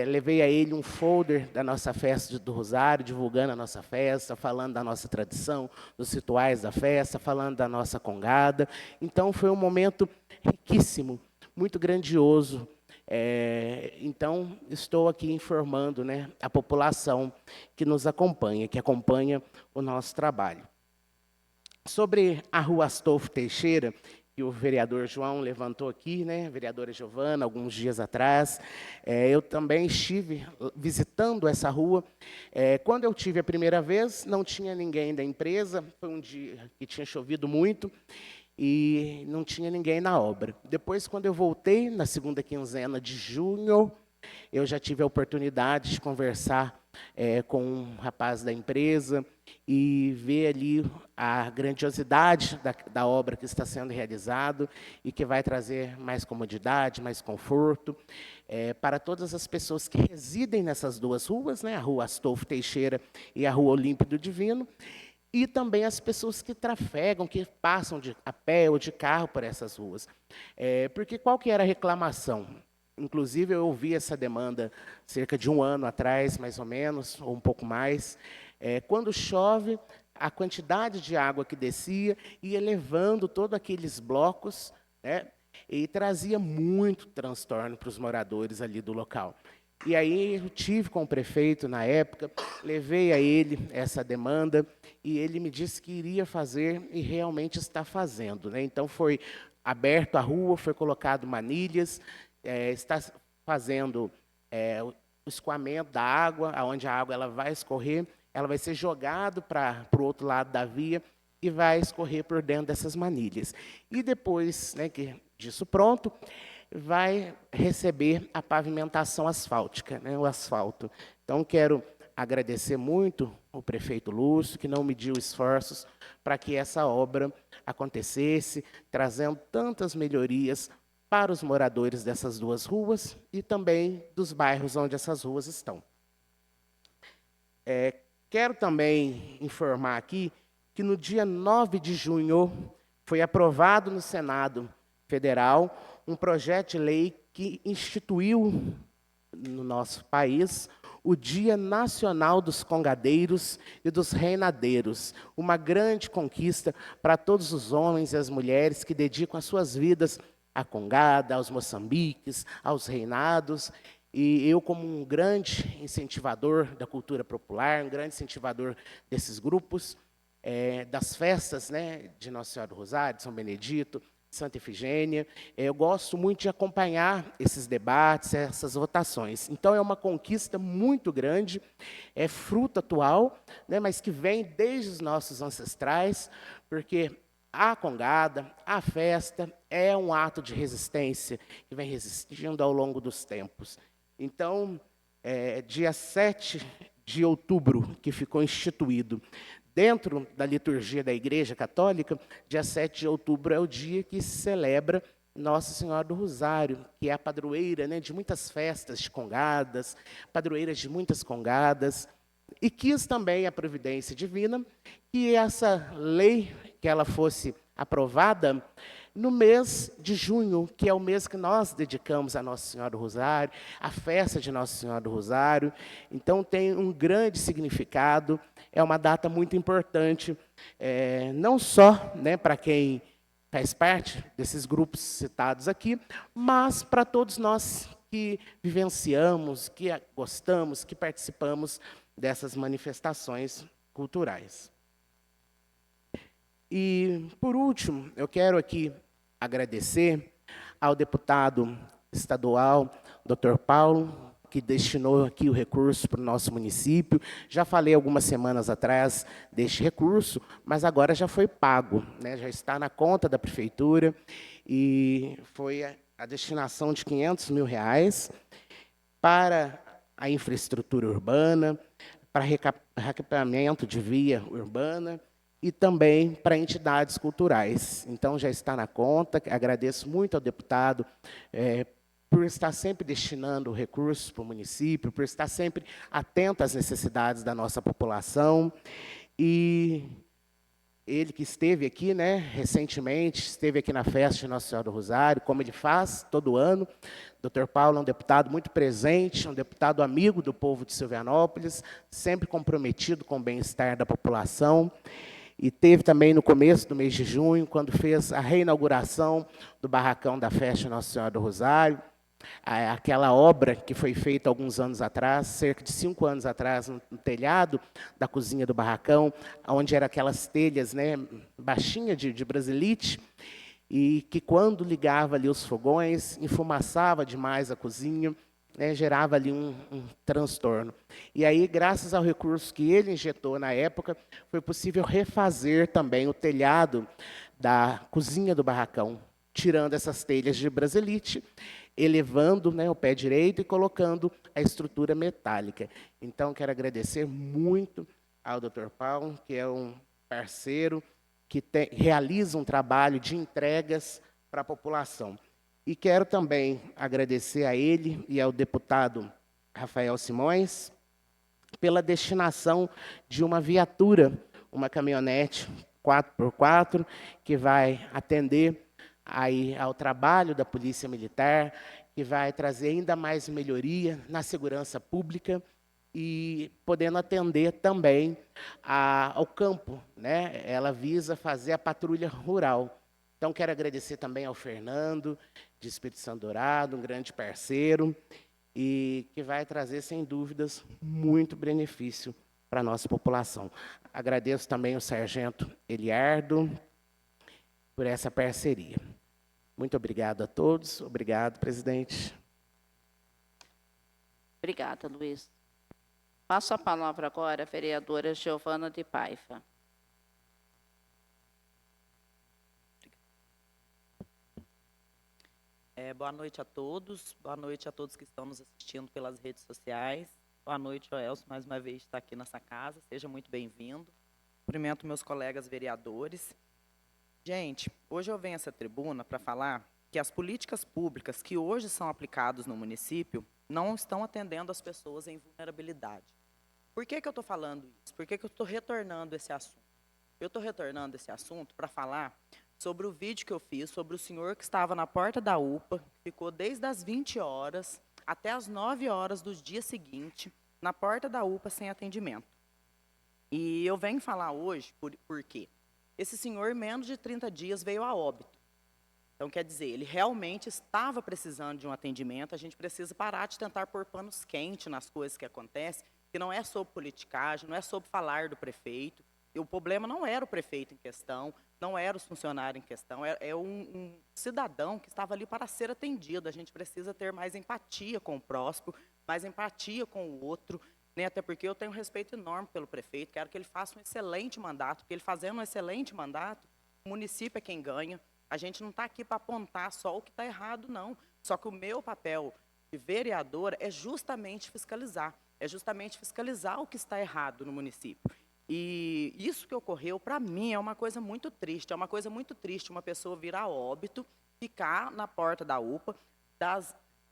Speaker 3: levei a ele um folder da nossa festa do Rosário, divulgando a nossa festa, falando da nossa tradição, dos rituais da festa, falando da nossa congada. Então, foi um momento riquíssimo, muito grandioso. Então, estou aqui informando, né, a população que nos acompanha, que acompanha o nosso trabalho. Sobre a Rua Astolfo Teixeira, que o vereador João levantou aqui, né, a vereadora Giovana, alguns dias atrás, eu também estive visitando essa rua. Quando eu tive a primeira vez, não tinha ninguém da empresa, foi um dia que tinha chovido muito, e não tinha ninguém na obra. Depois, quando eu voltei, na segunda quinzena de junho, eu já tive a oportunidade de conversar com um rapaz da empresa e ver ali a grandiosidade da obra que está sendo realizada e que vai trazer mais comodidade, mais conforto para todas as pessoas que residem nessas 2 ruas, né, a Rua Astolfo Teixeira e a Rua Olímpido Divino, e também as pessoas que trafegam, que passam a pé ou de carro por essas ruas. Porque qual que era a reclamação? Inclusive, eu ouvi essa demanda cerca de 1 ano atrás, mais ou menos, ou um pouco mais. Quando chove, a quantidade de água que descia ia levando todos aqueles blocos, né, e trazia muito transtorno para os moradores ali do local. E aí eu tive com o prefeito na época, levei a ele essa demanda, e ele me disse que iria fazer, e realmente está fazendo, né? Então, foi aberto a rua, foi colocado manilhas, está fazendo o escoamento da água, onde a água ela vai escorrer, ela vai ser jogada para o outro lado da via e vai escorrer por dentro dessas manilhas. E depois, né, disso pronto, vai receber a pavimentação asfáltica, né, o asfalto. Então, quero agradecer muito o prefeito Lúcio, que não mediu esforços para que essa obra acontecesse, trazendo tantas melhorias para os moradores dessas duas ruas e também dos bairros onde essas ruas estão. Quero também informar aqui que no dia 9 de junho foi aprovado no Senado Federal um projeto de lei que instituiu no nosso país o Dia Nacional dos Congadeiros e dos Reinadeiros, uma grande conquista para todos os homens e as mulheres que dedicam as suas vidas à congada, aos moçambiques, aos reinados. E eu, como um grande incentivador da cultura popular, um grande incentivador desses grupos, das festas, né, de Nossa Senhora do Rosário, de São Benedito, Santa Efigênia, eu gosto muito de acompanhar esses debates, essas votações. Então, é uma conquista muito grande, é fruto atual, né, mas que vem desde os nossos ancestrais, porque a congada, a festa, é um ato de resistência que vem resistindo ao longo dos tempos. Então, dia 7 de outubro, que ficou instituído dentro da liturgia da Igreja Católica, dia 7 de outubro é o dia que se celebra Nossa Senhora do Rosário, que é a padroeira, né, de muitas festas de congadas, padroeira de muitas congadas, e quis também a providência divina que essa lei, que ela fosse aprovada no mês de junho, que é o mês que nós dedicamos a Nossa Senhora do Rosário, a festa de Nossa Senhora do Rosário. Então, tem um grande significado, é uma data muito importante, não só, né, para quem faz parte desses grupos citados aqui, mas para todos nós que vivenciamos, que gostamos, que participamos dessas manifestações culturais. E, por último, eu quero aqui agradecer ao deputado estadual, Dr. Paulo, que destinou aqui o recurso para o nosso município. Já falei algumas semanas atrás deste recurso, mas agora já foi pago, né? Já está na conta da prefeitura, e foi a destinação de R$500 mil para a infraestrutura urbana, para recapeamento de via urbana, e também para entidades culturais. Então, já está na conta. Agradeço muito ao deputado por estar sempre destinando recursos para o município, por estar sempre atento às necessidades da nossa população. E ele que esteve aqui, né, recentemente, esteve aqui na festa de Nossa Senhora do Rosário, como ele faz todo ano. Dr. Paulo é um deputado muito presente, um deputado amigo do povo de Silvianópolis, sempre comprometido com o bem-estar da população. E teve também no começo do mês de junho, quando fez a reinauguração do barracão da festa Nossa Senhora do Rosário, aquela obra que foi feita alguns anos atrás, cerca de 5 anos atrás, no telhado da cozinha do barracão, onde eram aquelas telhas, né, baixinhas de brasilite, e que quando ligava ali os fogões, enfumaçava demais a cozinha, né, gerava ali um transtorno. E aí, graças ao recurso que ele injetou na época, foi possível refazer também o telhado da cozinha do barracão, tirando essas telhas de brasilite, elevando, né, o pé direito e colocando a estrutura metálica. Então, quero agradecer muito ao Dr. Paulo, que é um parceiro, que realiza um trabalho de entregas para a população. E quero também agradecer a ele e ao deputado Rafael Simões pela destinação de uma viatura, uma caminhonete 4x4, que vai atender aí ao trabalho da Polícia Militar, que vai trazer ainda mais melhoria na segurança pública e podendo atender também ao campo, né? Ela visa fazer a patrulha rural. Então, quero agradecer também ao Fernando, de Espírito Santo Dourado, um grande parceiro, e que vai trazer, sem dúvidas, muito benefício para a nossa população. Agradeço também ao sargento Eliardo por essa parceria. Muito obrigado a todos. Obrigado, presidente.
Speaker 1: Obrigada, Luiz. Passo a palavra agora à vereadora Giovana de Paiva.
Speaker 7: Boa noite a todos que estão nos assistindo pelas redes sociais. Boa noite, Joelson, mais uma vez está aqui nessa casa, seja muito bem-vindo. Cumprimento meus colegas vereadores. Gente, hoje eu venho a essa tribuna para falar que as políticas públicas que hoje são aplicadas no município não estão atendendo as pessoas em vulnerabilidade. Por que eu estou falando isso? Por que eu estou retornando esse assunto? Eu estou retornando esse assunto para falar sobre o vídeo que eu fiz, sobre o senhor que estava na porta da UPA, ficou desde as 20 horas até as 9 horas do dia seguinte, na porta da UPA sem atendimento. E eu venho falar hoje por quê? Esse senhor, em menos de 30 dias, veio a óbito. Então, quer dizer, ele realmente estava precisando de um atendimento. A gente precisa parar de tentar pôr panos quentes nas coisas que acontecem, que não é sobre politicagem, não é sobre falar do prefeito. E o problema não era o prefeito em questão, não era os funcionários em questão, é um cidadão que estava ali para ser atendido. A gente precisa ter mais empatia com o próximo, mais empatia com o outro, né? Até porque eu tenho um respeito enorme pelo prefeito, quero que ele faça um excelente mandato, porque ele fazendo um excelente mandato, o município é quem ganha. A gente não está aqui para apontar só o que está errado, não. Só que o meu papel de vereadora é justamente fiscalizar o que está errado no município. E isso que ocorreu, para mim, é uma coisa muito triste. É uma coisa muito triste uma pessoa vir a óbito, ficar na porta da UPA,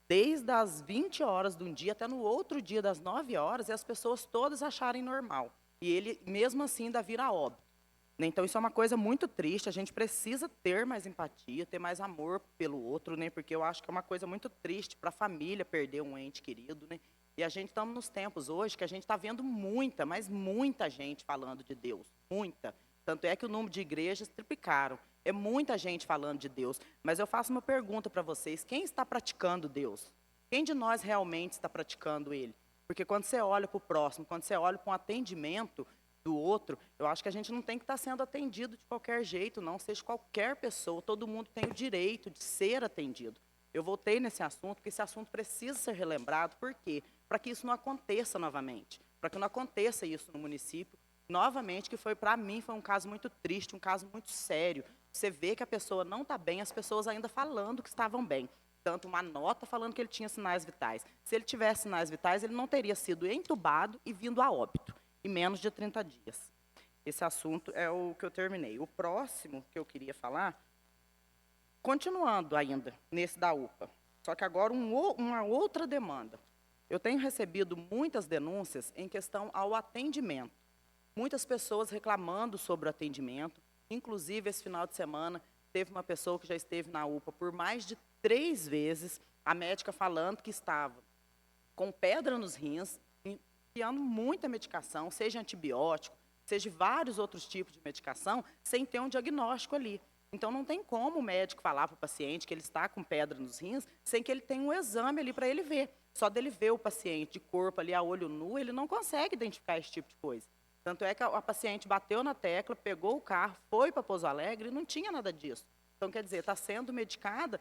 Speaker 7: desde as 20 horas de um dia até no outro dia, das 9 horas, e as pessoas todas acharem normal. E ele, mesmo assim, ainda vir a óbito. Então, isso é uma coisa muito triste. A gente precisa ter mais empatia, ter mais amor pelo outro, né? Porque eu acho que é uma coisa muito triste para a família perder um ente querido, né? E a gente estamos nos tempos hoje que a gente está vendo muita, mas muita gente falando de Deus, muita. Tanto é que o número de igrejas triplicaram. É muita gente falando de Deus. Mas eu faço uma pergunta para vocês: quem está praticando Deus? Quem de nós realmente está praticando Ele? Porque quando você olha para o próximo, quando você olha para um atendimento do outro, eu acho que a gente não tem que estar sendo atendido de qualquer jeito, não, seja qualquer pessoa, todo mundo tem o direito de ser atendido. Eu voltei nesse assunto, porque esse assunto precisa ser relembrado. Por quê? Para que isso não aconteça novamente, para que não aconteça isso no município, novamente, que foi, para mim, foi um caso muito triste, um caso muito sério. Você vê que a pessoa não está bem, as pessoas ainda falando que estavam bem. Tanto uma nota falando que ele tinha sinais vitais. Se ele tivesse sinais vitais, ele não teria sido entubado e vindo a óbito, em menos de 30 dias. Esse assunto é o que eu terminei. O próximo que eu queria falar, continuando ainda nesse da UPA, só que agora uma outra demanda. Eu tenho recebido muitas denúncias em questão ao atendimento. Muitas pessoas reclamando sobre o atendimento. Inclusive, esse final de semana, teve uma pessoa que já esteve na UPA por mais de 3 vezes, a médica falando que estava com pedra nos rins, enfiando muita medicação, seja antibiótico, seja vários outros tipos de medicação, sem ter um diagnóstico ali. Então, não tem como o médico falar para o paciente que ele está com pedra nos rins, sem que ele tenha um exame ali para ele ver. Só dele ver o paciente de corpo ali a olho nu, ele não consegue identificar esse tipo de coisa. Tanto é que a paciente bateu na tecla, pegou o carro, foi para Pouso Alegre e não tinha nada disso. Então, quer dizer, está sendo medicada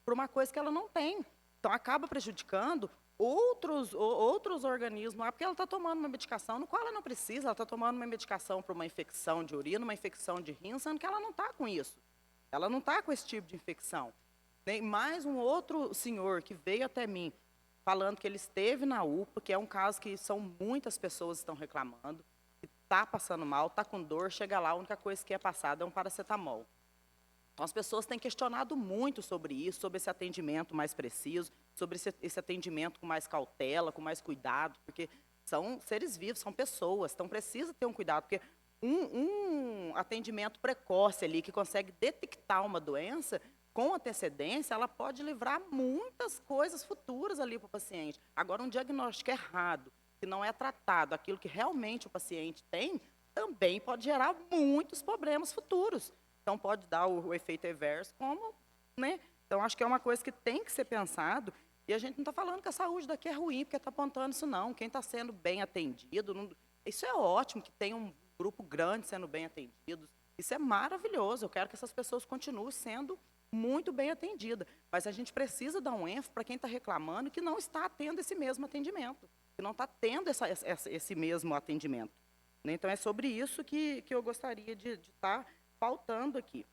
Speaker 7: por uma coisa que ela não tem. Então, acaba prejudicando outros organismos, porque ela está tomando uma medicação no qual ela não precisa, ela está tomando uma medicação para uma infecção de urina, uma infecção de rim, sendo que ela não está com isso. Ela não está com esse tipo de infecção. Tem mais um outro senhor que veio até mim, falando que ele esteve na UPA, que é um caso que muitas pessoas estão reclamando, que está passando mal, está com dor, chega lá, a única coisa que é passada é um paracetamol. Então, as pessoas têm questionado muito sobre isso, sobre esse atendimento mais preciso, sobre esse atendimento com mais cautela, com mais cuidado, porque são seres vivos, são pessoas, então precisa ter um cuidado, porque um atendimento precoce ali, que consegue detectar uma doença, com antecedência, ela pode livrar muitas coisas futuras ali para o paciente. Agora, um diagnóstico errado, que não é tratado, aquilo que realmente o paciente tem, também pode gerar muitos problemas futuros. Então, pode dar o efeito reverso, como, né? Então, acho que é uma coisa que tem que ser pensado, e a gente não está falando que a saúde daqui é ruim, porque está apontando isso, não. Quem está sendo bem atendido, isso é ótimo, que tem um grupo grande sendo bem atendido, isso é maravilhoso, eu quero que essas pessoas continuem sendo muito bem atendida, mas a gente precisa dar um ênfase para quem está reclamando que não está tendo esse mesmo atendimento, que não está tendo esse mesmo atendimento. Então, é sobre isso que eu gostaria de estar pautando aqui.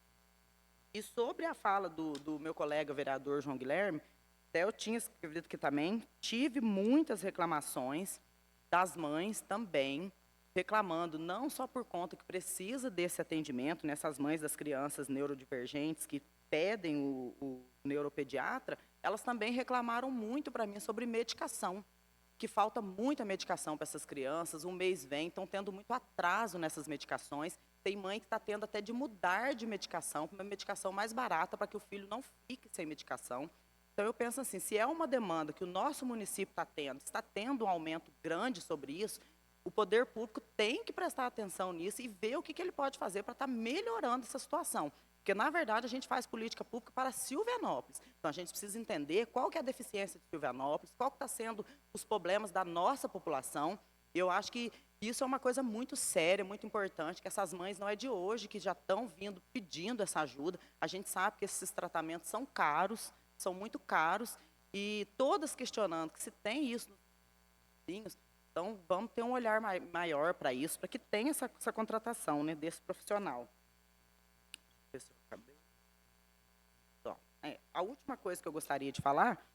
Speaker 7: E sobre a fala do meu colega vereador João Guilherme, até eu tinha escrito que também tive muitas reclamações das mães também, reclamando não só por conta que precisa desse atendimento, nessas mães das crianças neurodivergentes que pedem o neuropediatra, elas também reclamaram muito para mim sobre medicação, que falta muita medicação para essas crianças, um mês vem, estão tendo muito atraso nessas medicações, tem mãe que está tendo até de mudar de medicação para uma medicação mais barata para que o filho não fique sem medicação. Então, eu penso assim, se é uma demanda que o nosso município está tendo um aumento grande sobre isso, o poder público tem que prestar atenção nisso e ver o que ele pode fazer para estar melhorando essa situação. Porque, na verdade, a gente faz política pública para Silvianópolis. Então, a gente precisa entender qual que é a deficiência de Silvianópolis, qual que está sendo os problemas da nossa população. Eu acho que isso é uma coisa muito séria, muito importante, que essas mães não é de hoje que já estão vindo pedindo essa ajuda. A gente sabe que esses tratamentos são caros, são muito caros, e todas questionando que se tem isso nos vizinhos. Então, vamos ter um olhar maior para isso, para que tenha essa contratação, né, desse profissional. Então, a última coisa que eu gostaria de falar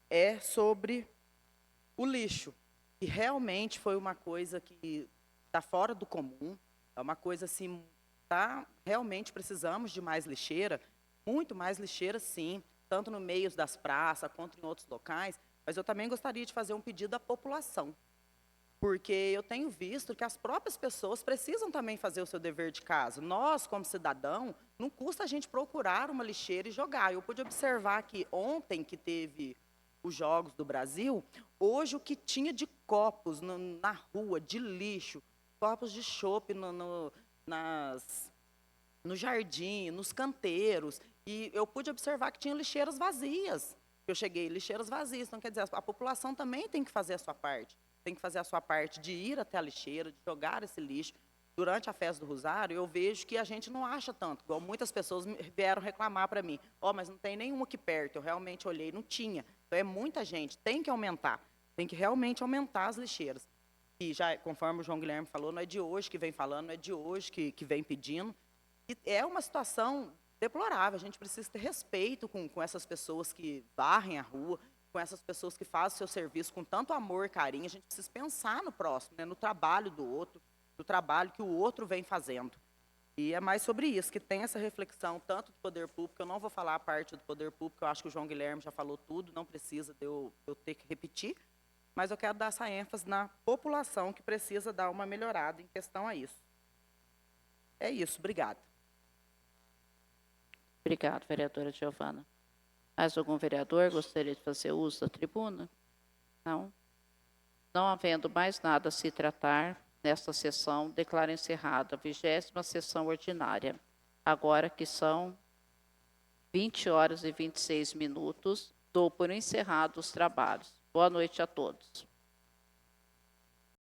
Speaker 7: é sobre o lixo, que realmente foi uma coisa que está fora do comum, é uma coisa assim, realmente precisamos de mais lixeira, muito mais lixeira sim, tanto no meio das praças quanto em outros locais, mas eu também gostaria de fazer um pedido à população, porque eu tenho visto que as próprias pessoas precisam também fazer o seu dever de casa. Nós, como cidadão, não custa a gente procurar uma lixeira e jogar. Eu pude observar que ontem, que teve os Jogos do Brasil, hoje o que tinha de copos na rua, de lixo, copos de chope no jardim, nos canteiros, e eu pude observar que tinha lixeiras vazias. Eu cheguei, lixeiras vazias. Então, quer dizer, a população também tem que fazer a sua parte. Tem que fazer a sua parte de ir até a lixeira, de jogar esse lixo. Durante a festa do Rosário, eu vejo que a gente não acha tanto, igual muitas pessoas vieram reclamar para mim. Mas não tem nenhum aqui perto. Eu realmente olhei, não tinha. Então, é muita gente, tem que aumentar. Tem que realmente aumentar as lixeiras. E já, conforme o João Guilherme falou, não é de hoje que vem falando, não é de hoje que vem pedindo. E é uma situação deplorável. A gente precisa ter respeito com essas pessoas que varrem a rua, com essas pessoas que fazem o seu serviço com tanto amor e carinho. A gente precisa pensar no próximo, né, no trabalho do outro, no trabalho que o outro vem fazendo. E é mais sobre isso, que tem essa reflexão, tanto do poder público. Eu não vou falar a parte do poder público, eu acho que o João Guilherme já falou tudo, não precisa de eu ter que repetir, mas eu quero dar essa ênfase na população que precisa dar uma melhorada em questão a isso. É isso, obrigada.
Speaker 1: Obrigada, vereadora Giovana. Mais algum vereador gostaria de fazer uso da tribuna? Não? Não havendo mais nada a se tratar nesta sessão, declaro encerrada a 20ª sessão ordinária. Agora que são 20h26, dou por encerrados os trabalhos. Boa noite a todos.